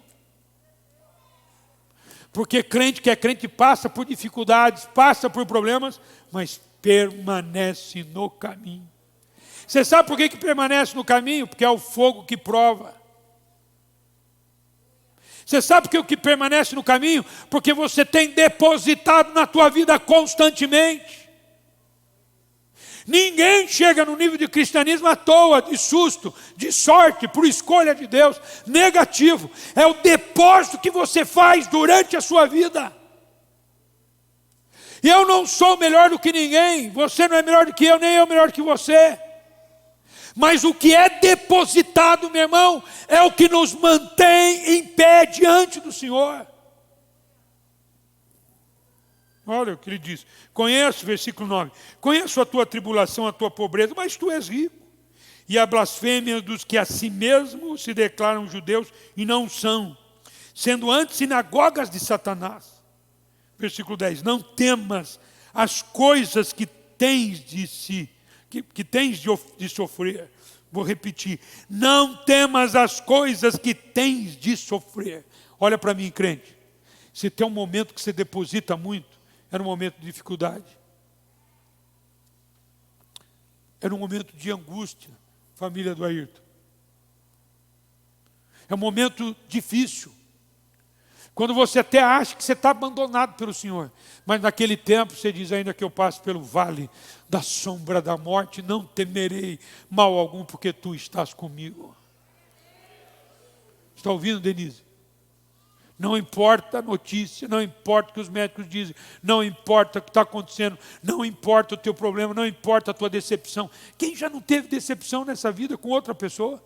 Porque crente que é crente passa por dificuldades, passa por problemas, mas permanece no caminho. Você sabe por que permanece no caminho? Porque é o fogo que prova. Você sabe que o que permanece no caminho? Porque você tem depositado na tua vida constantemente. Ninguém chega no nível de cristianismo à toa, de susto, de sorte, por escolha de Deus. Negativo. É o depósito que você faz durante a sua vida. E eu não sou melhor do que ninguém. Você não é melhor do que eu, nem eu melhor do que você. Mas o que é depositado, meu irmão, é o que nos mantém em pé diante do Senhor. Olha o que ele diz. Conheço, versículo 9. Conheço a tua tribulação, a tua pobreza, mas tu és rico. E a blasfêmia dos que a si mesmos se declaram judeus e não são, sendo antes sinagogas de Satanás. Versículo 10. Não temas as coisas que tens de sofrer. Vou repetir. Não temas as coisas que tens de sofrer. Olha para mim, crente. Se tem um momento que você deposita muito, era um momento de dificuldade. Era um momento de angústia, família do Ayrton. É um momento difícil. Quando você até acha que você está abandonado pelo Senhor. Mas naquele tempo você diz: ainda que eu passe pelo vale da sombra da morte, não temerei mal algum, porque tu estás comigo. Está ouvindo, Denise? Não importa a notícia, não importa o que os médicos dizem, não importa o que está acontecendo, não importa o teu problema, não importa a tua decepção. Quem já não teve decepção nessa vida com outra pessoa?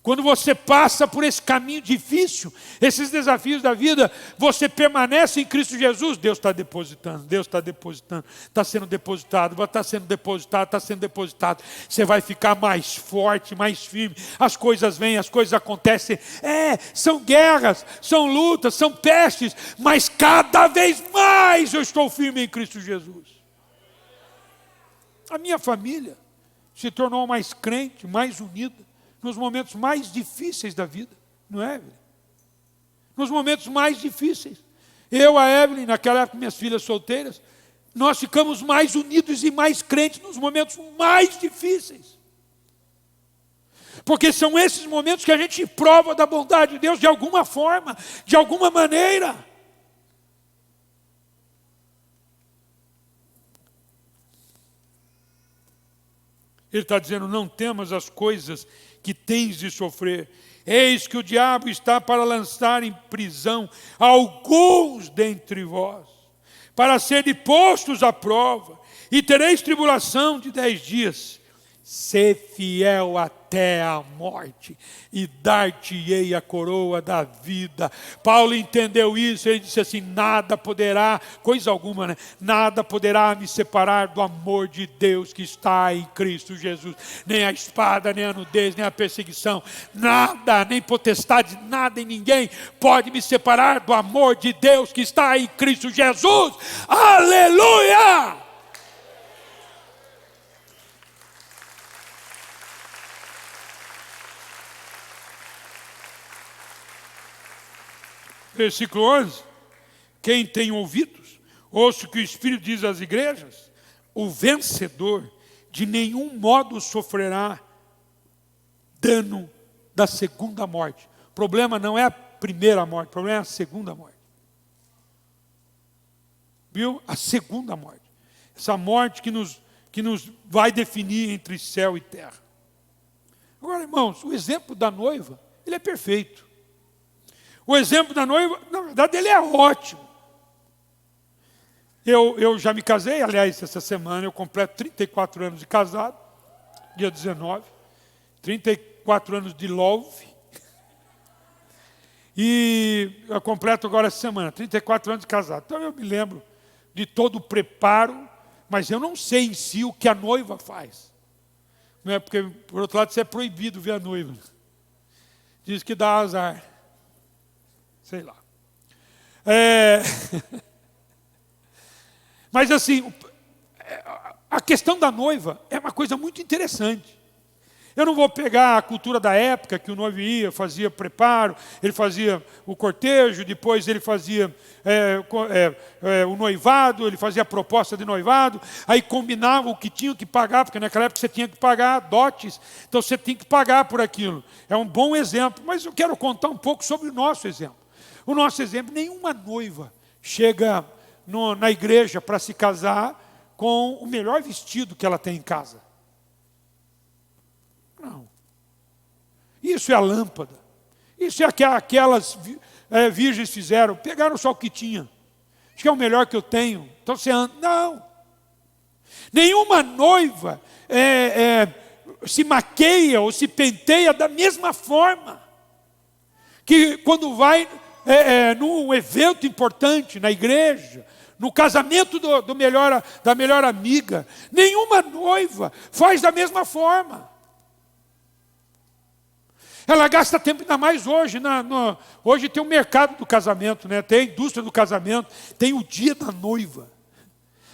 Quando você passa por esse caminho difícil, esses desafios da vida, você permanece em Cristo Jesus, Deus está depositando, está sendo depositado, está sendo depositado, está sendo depositado. Você vai ficar mais forte, mais firme, as coisas vêm, as coisas acontecem. São guerras, são lutas, são pestes, mas cada vez mais eu estou firme em Cristo Jesus. A minha família se tornou mais crente, mais unida, nos momentos mais difíceis da vida, não é, Evelyn? Nos momentos mais difíceis. Eu, a Evelyn, naquela época, minhas filhas solteiras, nós ficamos mais unidos e mais crentes nos momentos mais difíceis. Porque são esses momentos que a gente prova da bondade de Deus de alguma forma, de alguma maneira. Ele está dizendo: não temas as coisas que tens de sofrer. Eis que o diabo está para lançar em prisão alguns dentre vós, para serem postos à prova, e tereis tribulação de 10 dias. Sê fiel até a morte, e dar-te-ei a coroa da vida. Paulo entendeu isso, ele disse assim: nada poderá, coisa alguma, né? Nada poderá me separar do amor de Deus que está em Cristo Jesus. Nem a espada, nem a nudez, nem a perseguição, nada, nem potestade, nada e ninguém pode me separar do amor de Deus que está em Cristo Jesus. Aleluia! Versículo 11. Quem tem ouvidos, ouça o que o Espírito diz às igrejas. O vencedor de nenhum modo sofrerá dano da segunda morte. O problema não é a primeira morte, o problema é a segunda morte. Viu? A segunda morte. Essa morte que nos vai definir entre céu e terra. Agora, irmãos, o exemplo da noiva, ele é perfeito. O exemplo da noiva, na verdade, ele é ótimo. Eu já me casei, aliás, essa semana eu completo 34 anos de casado, dia 19. 34 34 anos de love. E eu completo agora essa semana, 34 anos de casado. Então eu me lembro de todo o preparo, mas eu não sei em si o que a noiva faz. Não é porque, por outro lado, isso é proibido ver a noiva. Diz que dá azar. Sei lá. Mas assim, a questão da noiva é uma coisa muito interessante. Eu não vou pegar a cultura da época, que o noivo ia, fazia preparo, ele fazia o cortejo, depois ele fazia o noivado, ele fazia a proposta de noivado, aí combinava o que tinha que pagar, porque naquela época você tinha que pagar dotes, então você tinha que pagar por aquilo. É um bom exemplo, mas eu quero contar um pouco sobre o nosso exemplo. O nosso exemplo, nenhuma noiva chega na igreja para se casar com o melhor vestido que ela tem em casa. Não. Isso é a lâmpada. Isso é que aquelas virgens fizeram. Pegaram só o que tinha. Acho que é o melhor que eu tenho. Então você anda. Não. Nenhuma noiva se maqueia ou se penteia da mesma forma. Que quando vai num evento importante na igreja, no casamento da melhor amiga, nenhuma noiva faz da mesma forma. Ela gasta tempo, ainda mais hoje. Hoje tem o mercado do casamento, né? Tem a indústria do casamento, tem o dia da noiva.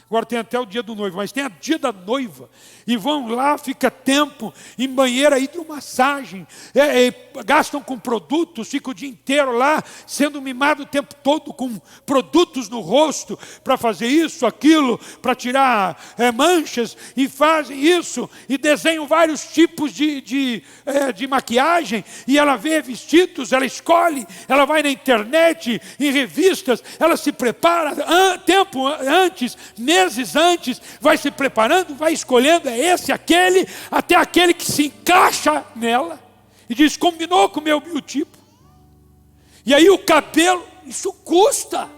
Agora tem até o dia do noivo, mas tem o dia da noiva. E vão lá, fica tempo em banheira, hidromassagem, gastam com produtos, fica o dia inteiro lá, sendo mimado o tempo todo com produtos no rosto, para fazer isso, aquilo, para tirar manchas, e fazem isso, e desenham vários tipos de maquiagem, e ela vê vestidos, ela escolhe, ela vai na internet, em revistas, ela se prepara tempo antes, meses antes, vai se preparando, vai escolhendo, esse, aquele, até aquele que se encaixa nela, e diz, combinou com o meu biotipo. E aí o cabelo, isso custa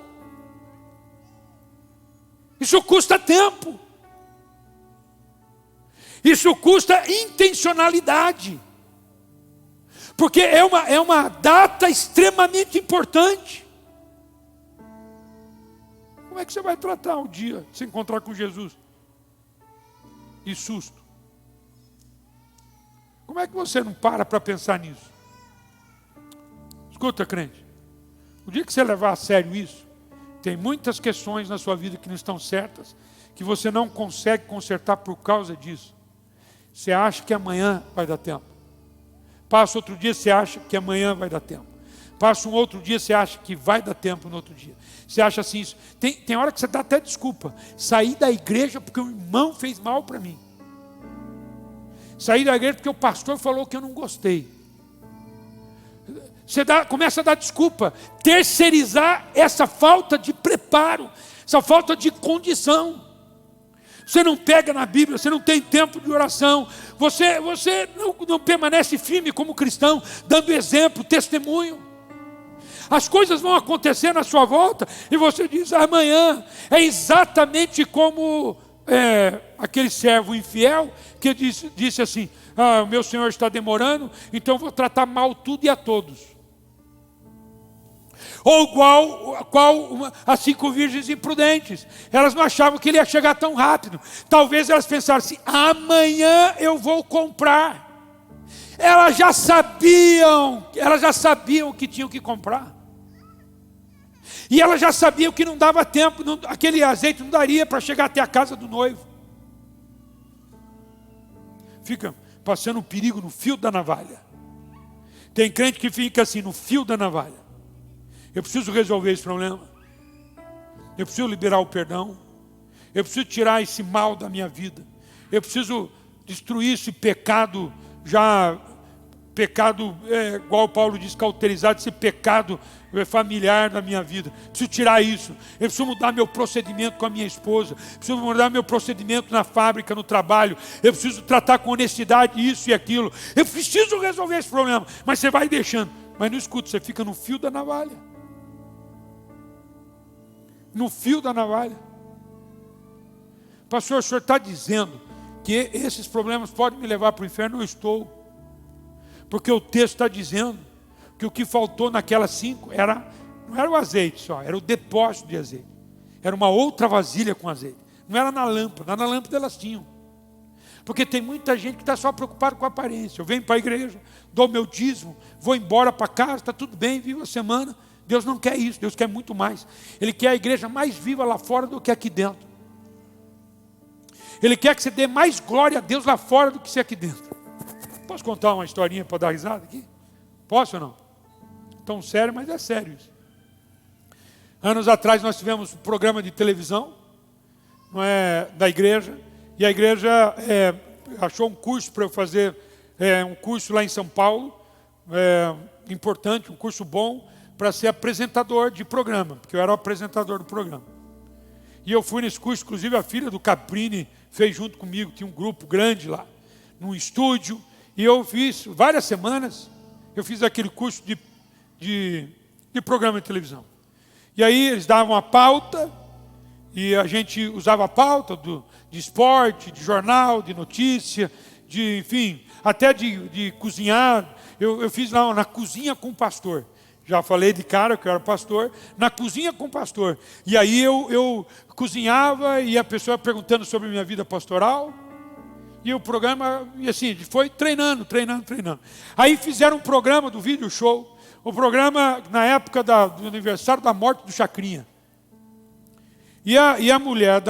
tempo, isso custa intencionalidade, porque é uma data extremamente importante. Como é que você vai tratar o dia de se encontrar com Jesus? E susto. Como é que você não para pensar nisso? Escuta, crente. O dia que você levar a sério isso, tem muitas questões na sua vida que não estão certas, que você não consegue consertar por causa disso. Você acha que amanhã vai dar tempo. Passa outro dia, você acha que amanhã vai dar tempo. Passa um outro dia, você acha que vai dar tempo no outro dia. Você acha assim, isso. Tem hora que você dá até desculpa. Saí da igreja porque o irmão fez mal para mim. Saí da igreja porque o pastor falou que eu não gostei. Você começa a dar desculpa. Terceirizar essa falta de preparo, essa falta de condição. Você não pega na Bíblia, você não tem tempo de oração. Você não permanece firme como cristão, dando exemplo, testemunho. As coisas vão acontecer na sua volta e você diz, amanhã. É exatamente como aquele servo infiel que disse assim, o meu Senhor está demorando, então vou tratar mal tudo e a todos. Ou qual as 5 virgens imprudentes. Elas não achavam que ele ia chegar tão rápido. Talvez elas pensaram assim, amanhã eu vou comprar. Elas já sabiam que tinham que comprar. E ela já sabia que não dava tempo, aquele azeite não daria para chegar até a casa do noivo. Fica passando um perigo no fio da navalha. Tem crente que fica assim, no fio da navalha. Eu preciso resolver esse problema. Eu preciso liberar o perdão. Eu preciso tirar esse mal da minha vida. Eu preciso destruir esse pecado igual Paulo diz, cauterizado, esse pecado familiar da minha vida. Preciso tirar isso. Eu preciso mudar meu procedimento com a minha esposa. Preciso mudar meu procedimento na fábrica, no trabalho. Eu preciso tratar com honestidade isso e aquilo. Eu preciso resolver esse problema. Mas você vai deixando. Mas não escuta, você fica no fio da navalha. No fio da navalha. Pastor, o senhor está dizendo que esses problemas podem me levar para o inferno? Eu estou. Porque o texto está dizendo que o que faltou naquelas 5 não era o azeite só, era o depósito de azeite. Era uma outra vasilha com azeite. Não era na lâmpada elas tinham. Porque tem muita gente que está só preocupada com a aparência. Eu venho para a igreja, dou meu dízimo, vou embora para casa, está tudo bem, vivo a semana. Deus não quer isso, Deus quer muito mais. Ele quer a igreja mais viva lá fora do que aqui dentro. Ele quer que você dê mais glória a Deus lá fora do que você aqui dentro. Posso contar uma historinha para dar risada aqui? Posso ou não? Tão sério, mas é sério isso. Anos atrás nós tivemos um programa de televisão, não é, da igreja, e a igreja achou um curso para eu fazer, um curso lá em São Paulo, importante, um curso bom, para ser apresentador de programa, porque eu era o apresentador do programa. E eu fui nesse curso, inclusive a filha do Caprini fez junto comigo, tinha um grupo grande lá, num estúdio, e eu fiz várias semanas, eu fiz aquele curso de programa de televisão. E aí eles davam a pauta, e a gente usava a pauta de esporte, de jornal, de notícia, enfim, até de cozinhar. Eu fiz lá na cozinha com o pastor. Já falei de cara que eu era pastor, na cozinha com o pastor. E aí eu cozinhava e a pessoa perguntando sobre a minha vida pastoral. E o programa, e assim, foi treinando. Aí fizeram um programa do vídeo show. O programa na época do aniversário da morte do Chacrinha. E a mulher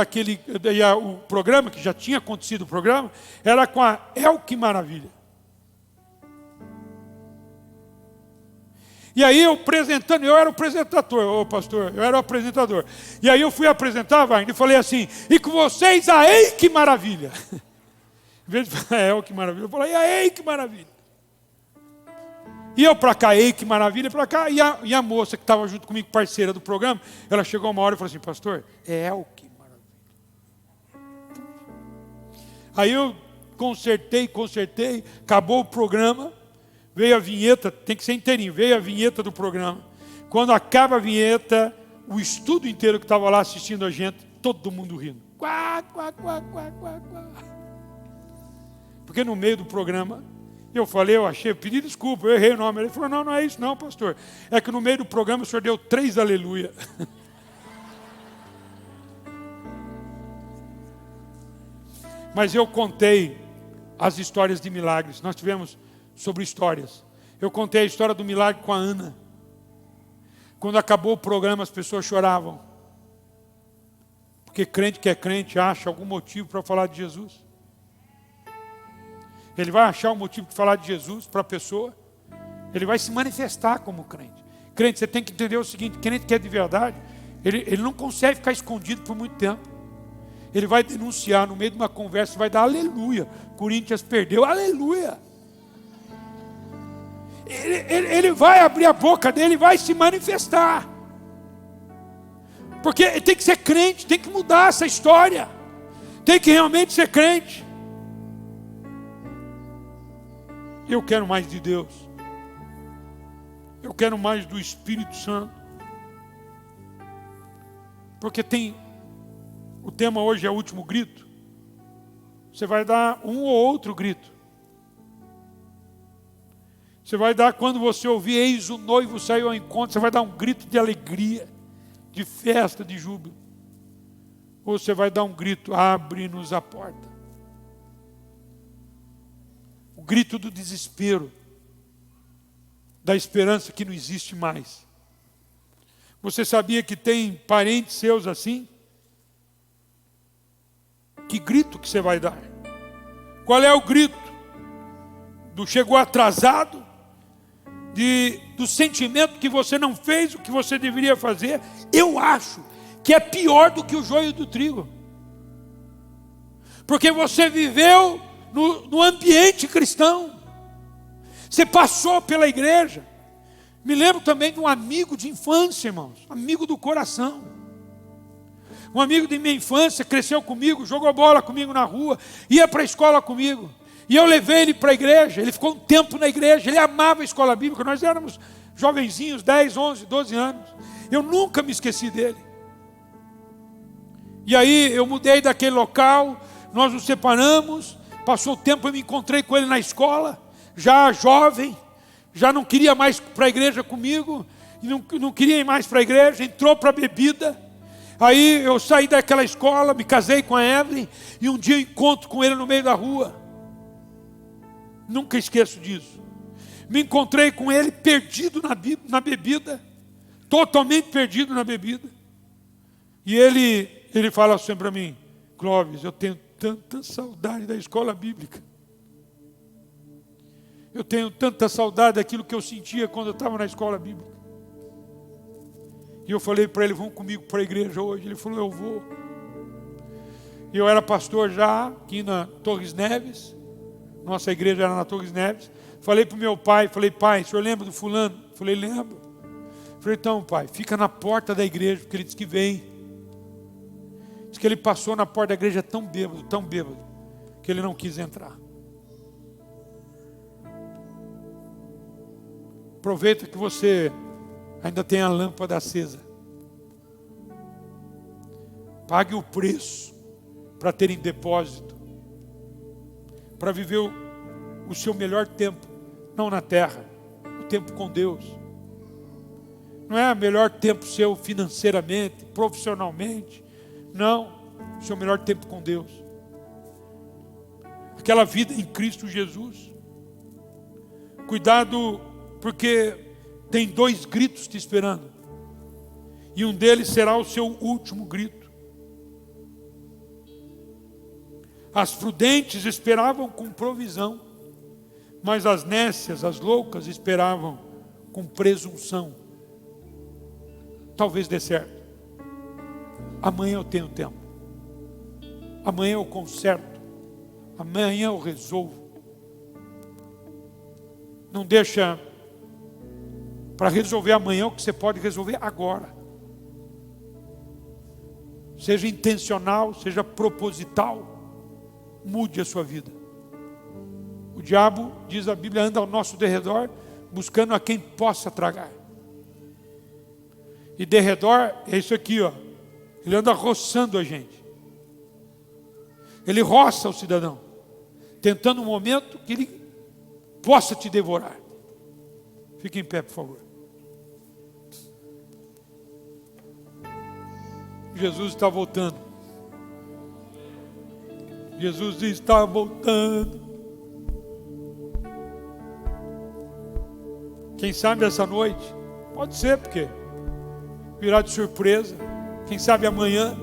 o programa, que já tinha acontecido o programa, era com a Que Maravilha. E aí eu apresentando, eu era o apresentador, pastor, eu era o apresentador. E aí eu fui apresentar, Wagner, e falei assim, e com vocês a Que Maravilha. Em vez de falar Que Maravilha, eu falei, a Que Maravilha. E eu para cá, Que Maravilha, para cá, e a moça que estava junto comigo, parceira do programa, ela chegou uma hora e falou assim, pastor, Que Maravilha. Aí eu consertei, acabou o programa, veio a vinheta, tem que ser inteirinho, veio a vinheta do programa. Quando acaba a vinheta, o estúdio inteiro que estava lá assistindo a gente, todo mundo rindo. Quá. Porque no meio do programa, eu pedi desculpa, eu errei o nome. Ele falou, não é isso não, pastor. É que no meio do programa o senhor deu 3 aleluia. Mas eu contei as histórias de milagres. Nós tivemos sobre histórias. Eu contei a história do milagre com a Ana. Quando acabou o programa, as pessoas choravam. Porque crente que é crente acha algum motivo para falar de Jesus. Ele vai achar um motivo de falar de Jesus para a pessoa. Ele vai se manifestar como crente. Crente, você tem que entender o seguinte, crente que é de verdade, ele não consegue ficar escondido por muito tempo. Ele vai denunciar no meio de uma conversa, vai dar aleluia. Corinthians perdeu, aleluia. Ele vai abrir a boca dele e vai se manifestar. Porque ele tem que ser crente, tem que mudar essa história. Tem que realmente ser crente. Eu quero mais de Deus. Eu quero mais do Espírito Santo. Porque o tema hoje é o último grito. Você vai dar um ou outro grito. Você vai dar quando você ouvir, eis o noivo saiu ao encontro, você vai dar um grito de alegria, de festa, de júbilo. Ou você vai dar um grito, abre-nos a porta. O grito do desespero, da esperança que não existe mais. Você sabia que tem parentes seus assim? Que grito que você vai dar? Qual é o grito? Do chegou atrasado? Do sentimento que você não fez o que você deveria fazer? Eu acho que é pior do que o joio do trigo. Porque você viveu no ambiente cristão. Você passou pela igreja. Me lembro também de um amigo de infância, irmãos. Amigo do coração. Um amigo de minha infância, cresceu comigo, jogou bola comigo na rua, ia para a escola comigo. E eu levei ele para a igreja, ele ficou um tempo na igreja, ele amava a escola bíblica, nós éramos jovenzinhos, 10, 11, 12 anos. Eu nunca me esqueci dele. E aí eu mudei daquele local, nós nos separamos, passou o tempo, eu me encontrei com ele na escola, já jovem, já não queria mais para a igreja comigo, e não queria ir mais para a igreja, entrou para a bebida. Aí eu saí daquela escola, me casei com a Evelyn, e um dia eu encontro com ele no meio da rua. Nunca esqueço disso. Me encontrei com ele perdido na bebida, totalmente perdido na bebida. E ele fala assim para mim: Clóvis, eu tenho tanta saudade da escola bíblica. Eu tenho tanta saudade daquilo que eu sentia quando eu estava na escola bíblica. E eu falei para ele: vamos comigo para a igreja hoje. Ele falou: eu vou. E eu era pastor já aqui na Torres Neves. Nossa igreja era na Torres Neves. Falei para o meu pai, falei: pai, o senhor lembra do fulano? Falei: lembro. Falei: então, pai, fica na porta da igreja, porque ele disse que vem. Diz que ele passou na porta da igreja tão bêbado, que ele não quis entrar. Aproveita que você ainda tem a lâmpada acesa. Pague o preço para ter em depósito, para viver o seu melhor tempo, não na terra, o tempo com Deus. Não é o melhor tempo seu financeiramente, profissionalmente, não, o seu melhor tempo com Deus. Aquela vida em Cristo Jesus. Cuidado, porque tem 2 gritos te esperando, e um deles será o seu último grito. As prudentes esperavam com provisão, mas as nécias, as loucas, esperavam com presunção. Talvez dê certo. Amanhã eu tenho tempo. Amanhã eu conserto. Amanhã eu resolvo. Não deixa para resolver amanhã o que você pode resolver agora. Seja intencional, seja proposital. Mude a sua vida. O diabo, diz a Bíblia, anda ao nosso derredor, buscando a quem possa tragar. E derredor é isso aqui, ó. Ele anda roçando a gente. Ele roça o cidadão, tentando um momento que ele possa te devorar. Fique em pé, por favor. Jesus está voltando. Jesus está voltando. Quem sabe essa noite, pode ser, porque virá de surpresa. Quem sabe amanhã,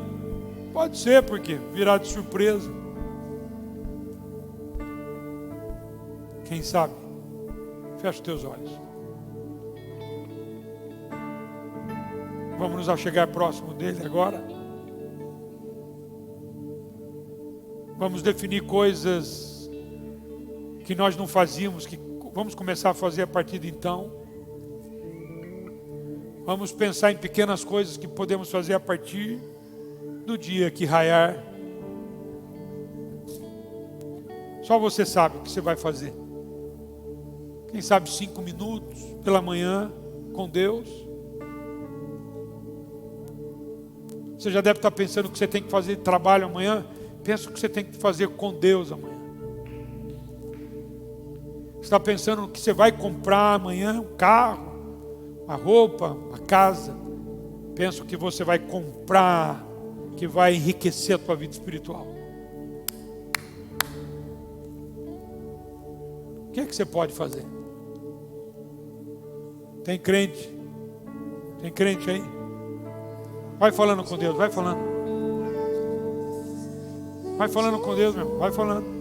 pode ser, porque virá de surpresa. Quem sabe? Fecha os teus olhos. Vamos nos achegar próximo dele agora. Vamos definir coisas que nós não fazíamos, que vamos começar a fazer a partir de então. Vamos pensar em pequenas coisas que podemos fazer a partir do dia que raiar. Só você sabe o que você vai fazer. Quem sabe 5 minutos pela manhã com Deus. Você já deve estar pensando o que você tem que fazer de trabalho amanhã. Pensa o que você tem que fazer com Deus amanhã. Você está pensando no que você vai comprar amanhã, um carro, uma roupa, uma casa. Pensa o que você vai comprar, que vai enriquecer a tua vida espiritual. O que é que você pode fazer? Tem crente? Tem crente aí? Vai falando com Deus, vai falando. Vai falando com Deus, meu irmão, vai falando.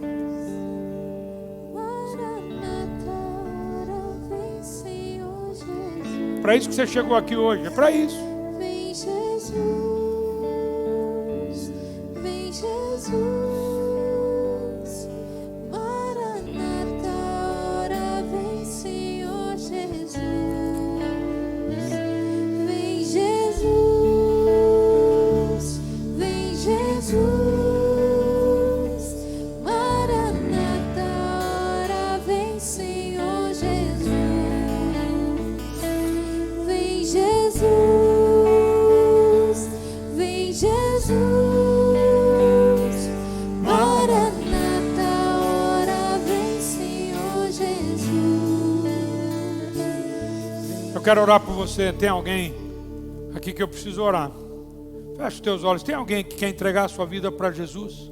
Para isso que você chegou aqui hoje, é para isso. Vem Jesus, vem Jesus, Maranata, ora vem Senhor Jesus, vem Jesus, vem Jesus, Maranata, ora vem Senhor Jesus, vem Jesus. quero orar por você. Tem alguém aqui que eu preciso orar? Feche os teus olhos. Tem alguém que quer entregar a sua vida para Jesus?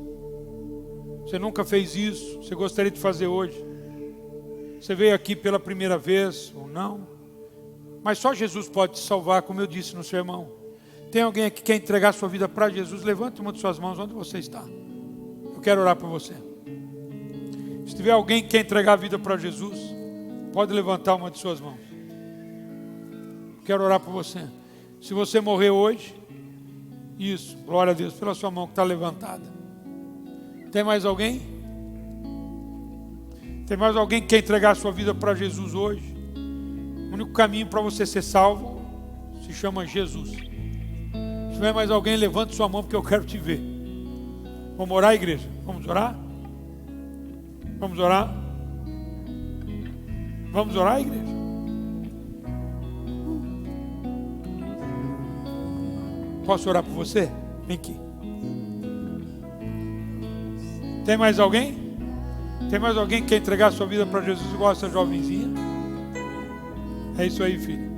Você nunca fez isso, você gostaria de fazer hoje? Você veio aqui pela primeira vez ou não? Mas só Jesus pode te salvar, como eu disse no sermão. Tem alguém aqui que quer entregar a sua vida para Jesus? Levante uma de suas mãos onde você está. Eu quero orar por você. Se tiver alguém que quer entregar a vida para Jesus, pode levantar uma de suas mãos. Quero orar por você. Se você morrer hoje, isso, glória a Deus, pela sua mão que está levantada. Tem mais alguém? Tem mais alguém que quer entregar a sua vida para Jesus hoje? O único caminho para você ser salvo se chama Jesus. Se tiver mais alguém, levante sua mão porque eu quero te ver. Vamos orar, igreja? Vamos orar? Vamos orar? Vamos orar, igreja? Posso orar por você? Vem aqui. Tem mais alguém? Tem mais alguém que quer entregar a sua vida para Jesus igual essa jovenzinha? É isso aí, filho.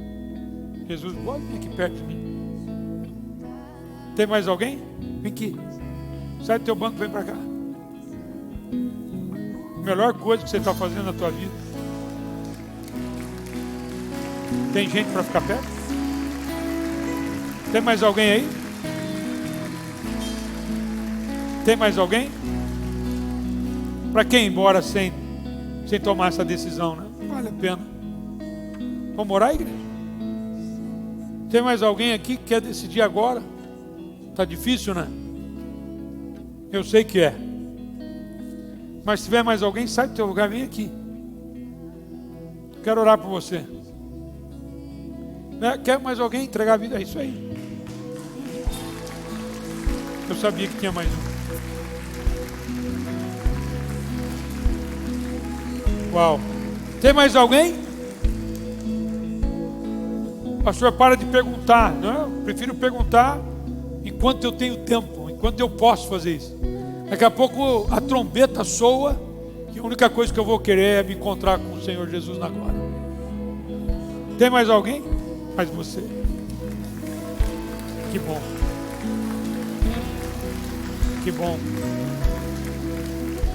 Jesus, pode vir aqui perto de mim. Tem mais alguém? Vem aqui. Sai do teu banco, vem para cá. Melhor coisa que você está fazendo na tua vida. Tem gente para ficar perto? Tem mais alguém aí? Tem mais alguém? Para quem ir embora sem tomar essa decisão, né? Não vale a pena. Vamos orar, igreja? Tem mais alguém aqui que quer decidir agora? Está difícil, né? Eu sei que é. Mas se tiver mais alguém, sai do teu lugar, vem aqui. Quero orar por você. Quer mais alguém entregar a vida? É isso aí. Eu sabia que tinha mais um. Uau. Tem mais alguém? Pastor, para de perguntar. Não, eu prefiro perguntar enquanto eu tenho tempo, enquanto eu posso fazer isso. Daqui a pouco a trombeta soa e a única coisa que eu vou querer é me encontrar com o Senhor Jesus na glória. Tem mais alguém? Mais você. Que bom. Que bom.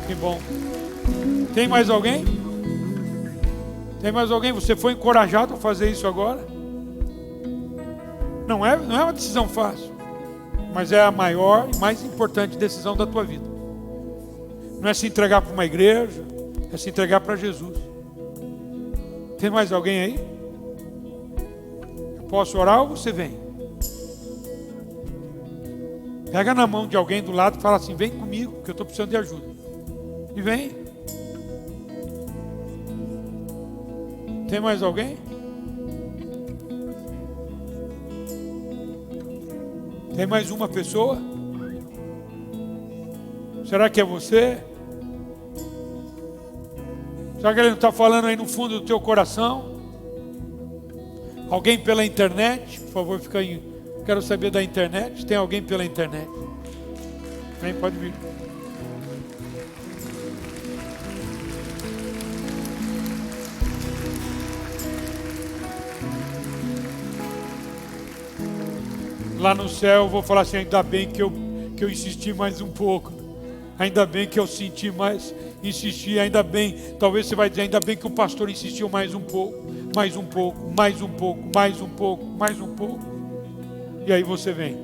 Que bom. Tem mais alguém? Tem mais alguém? Você foi encorajado a fazer isso agora? Não é uma decisão fácil, mas é a maior e mais importante decisão da tua vida. Não é se entregar para uma igreja, é se entregar para Jesus. Tem mais alguém aí? Eu posso orar ou você vem? Pega na mão de alguém do lado e fala assim: vem comigo, que eu estou precisando de ajuda. E vem. Tem mais alguém? Tem mais uma pessoa? Será que é você? Será que ele não está falando aí no fundo do teu coração? Alguém pela internet? Por favor, fica aí. Quero saber da internet. Tem alguém pela internet? Vem, pode vir. Lá no céu eu vou falar assim: ainda bem que eu insisti mais um pouco. Ainda bem que eu senti mais, insisti, ainda bem. Talvez você vai dizer: ainda bem que o pastor insistiu mais um pouco, mais um pouco, mais um pouco, mais um pouco, mais um pouco. E aí você vem.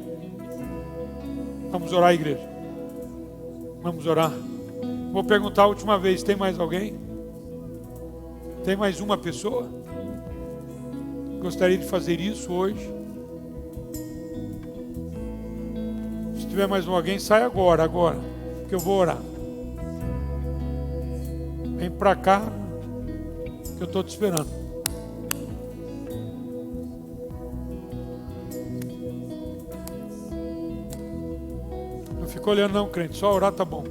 Vamos orar, igreja. Vamos orar. Vou perguntar a última vez: tem mais alguém? Tem mais uma pessoa? Gostaria de fazer isso hoje? Se tiver mais alguém, sai agora, que eu vou orar. Vem para cá, que eu estou te esperando. Não fica olhando não, crente, só orar tá bom.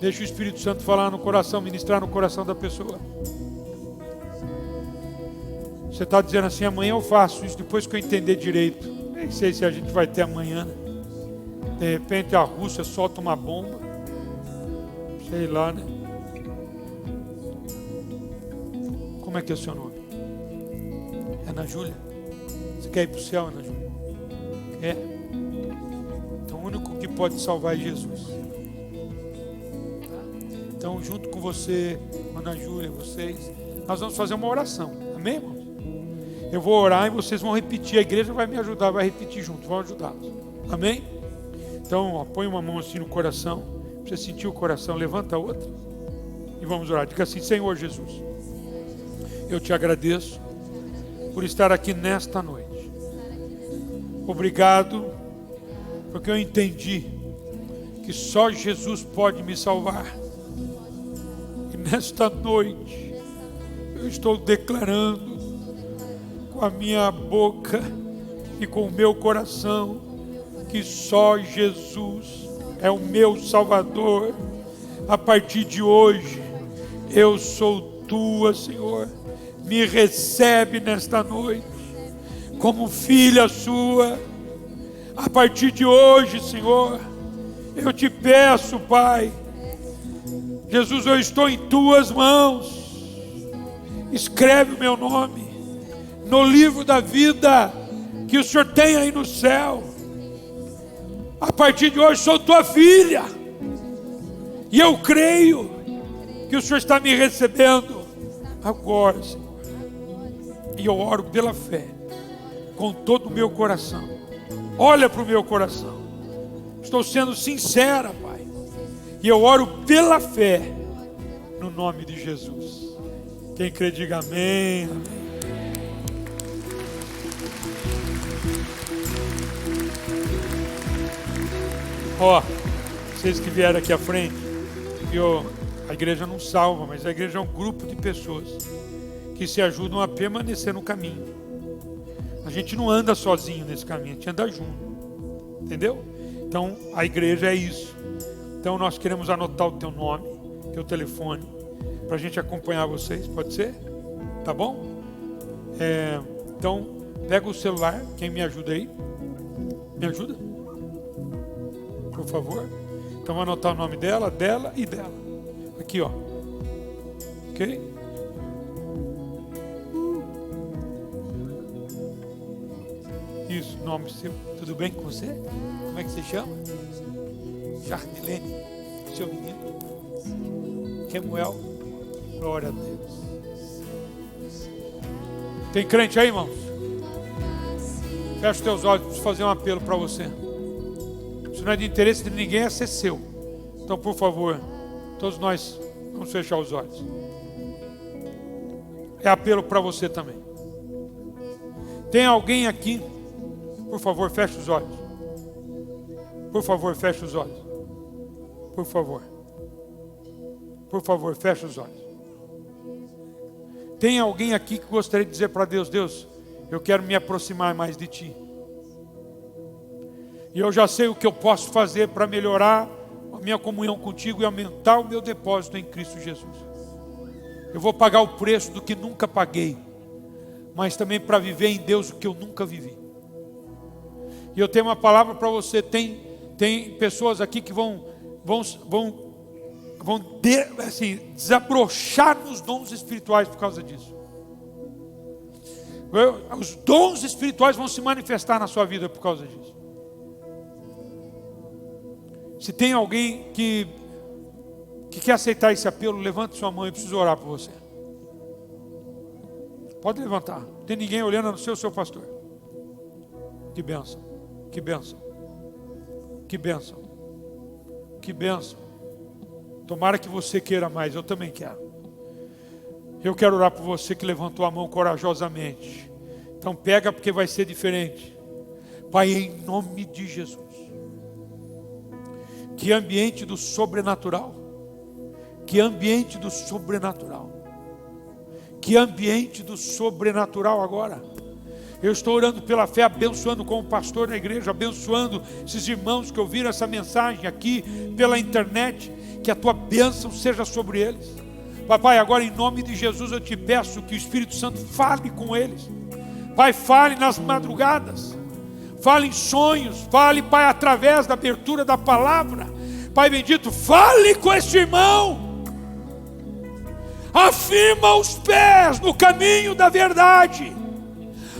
Deixa o Espírito Santo falar no coração, ministrar no coração da pessoa. Você está dizendo assim: amanhã eu faço isso, depois que eu entender direito. Nem sei se a gente vai ter amanhã, né? De repente a Rússia solta uma bomba. Sei lá, né? Como é que é o seu nome? Ana Júlia, você quer ir para o céu, Ana Júlia? Quer? Então o único que pode salvar é Jesus. Então junto com você, Ana Júlia, vocês, nós vamos fazer uma oração. Amém, irmãos? Eu vou orar e vocês vão repetir. A igreja vai me ajudar, vai repetir junto, vão ajudá-los. Amém? Então põe uma mão assim no coração. Você sentiu o coração, levanta a outra e vamos orar. Diga assim: Senhor Jesus, eu te agradeço por estar aqui nesta noite. Obrigado, porque eu entendi que só Jesus pode me salvar. E nesta noite eu estou declarando com a minha boca e com o meu coração que só Jesus é o meu Salvador. A partir de hoje eu sou tua, Senhor. Me recebe nesta noite como filha sua. A partir de hoje, Senhor, eu te peço, Pai, Jesus, eu estou em tuas mãos. Escreve o meu nome no livro da vida que o Senhor tem aí no céu. A partir de hoje sou tua filha, e eu creio que o Senhor está me recebendo agora, Senhor. E eu oro pela fé, com todo o meu coração. Olha para o meu coração. Estou sendo sincera, Pai. E eu oro pela fé, no nome de Jesus. Quem crê, diga amém. Amém. Ó, vocês que vieram aqui à frente, a igreja não salva, mas a igreja é um grupo de pessoas que se ajudam a permanecer no caminho. A gente não anda sozinho nesse caminho, a gente anda junto. Entendeu? Então, a igreja é isso. Então, nós queremos anotar o teu nome, teu telefone, para a gente acompanhar vocês, pode ser? Tá bom? Então, pega o celular, quem me ajuda aí? Me ajuda? Por favor. Então, vou anotar o nome dela, dela e dela. Aqui, ó. Ok? Isso, nome seu. Tudo bem com você? Como é que você chama? Jardilene. Seu menino? Kemuel. Glória a Deus. Tem crente aí, irmãos? Fecha os teus olhos, preciso fazer um apelo para você. Isso não é de interesse de ninguém, é ser seu. Então, por favor, todos nós vamos fechar os olhos. É apelo para você também. Tem alguém aqui? Por favor, feche os olhos. Por favor, feche os olhos. Por favor. Por favor, feche os olhos. Tem alguém aqui que gostaria de dizer para Deus: Deus, eu quero me aproximar mais de Ti. E eu já sei o que eu posso fazer para melhorar a minha comunhão contigo e aumentar o meu depósito em Cristo Jesus. Eu vou pagar o preço do que nunca paguei, mas também para viver em Deus o que eu nunca vivi. E eu tenho uma palavra para você. Tem pessoas aqui que vão desabrochar nos dons espirituais por causa disso. Os dons espirituais vão se manifestar na sua vida por causa disso. Se tem alguém que quer aceitar esse apelo, levante sua mão, eu preciso orar por você. Pode levantar. Não tem ninguém olhando a não ser o seu pastor. Que bênção, que bênção, que bênção, que bênção. Tomara que você queira mais, eu também quero. Eu quero orar por você que levantou a mão corajosamente. Então pega, porque vai ser diferente. Pai, em nome de Jesus, que ambiente do sobrenatural, que ambiente do sobrenatural, que ambiente do sobrenatural agora. Eu estou orando pela fé, abençoando como pastor da igreja, abençoando esses irmãos que ouviram essa mensagem aqui pela internet, que a tua bênção seja sobre eles. Papai, agora em nome de Jesus eu te peço que o Espírito Santo fale com eles. Pai, fale nas madrugadas, fale em sonhos, fale, Pai, através da abertura da palavra. Pai bendito, fale com este irmão. Afirma os pés no caminho da verdade.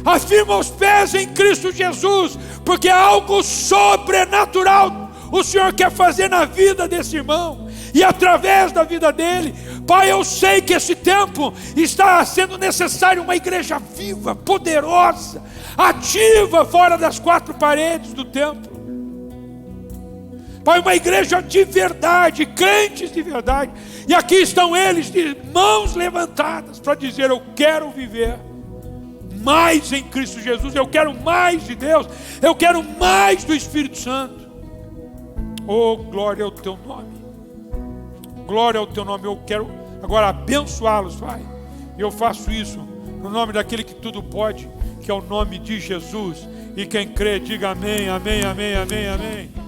Afirma os pés em Cristo Jesus, porque é algo sobrenatural o Senhor quer fazer na vida desse irmão e através da vida dele. Pai, eu sei que esse tempo está sendo necessário uma igreja viva, poderosa, ativa fora das quatro paredes do templo. Pai, uma igreja de verdade, crentes de verdade. E aqui estão eles de mãos levantadas para dizer: eu quero viver mais em Cristo Jesus, eu quero mais de Deus, eu quero mais do Espírito Santo. Oh, glória ao teu nome, glória ao teu nome. Eu quero agora abençoá-los, Pai. Eu faço isso no nome daquele que tudo pode, que é o nome de Jesus. E quem crê, diga amém, amém, amém, amém, amém.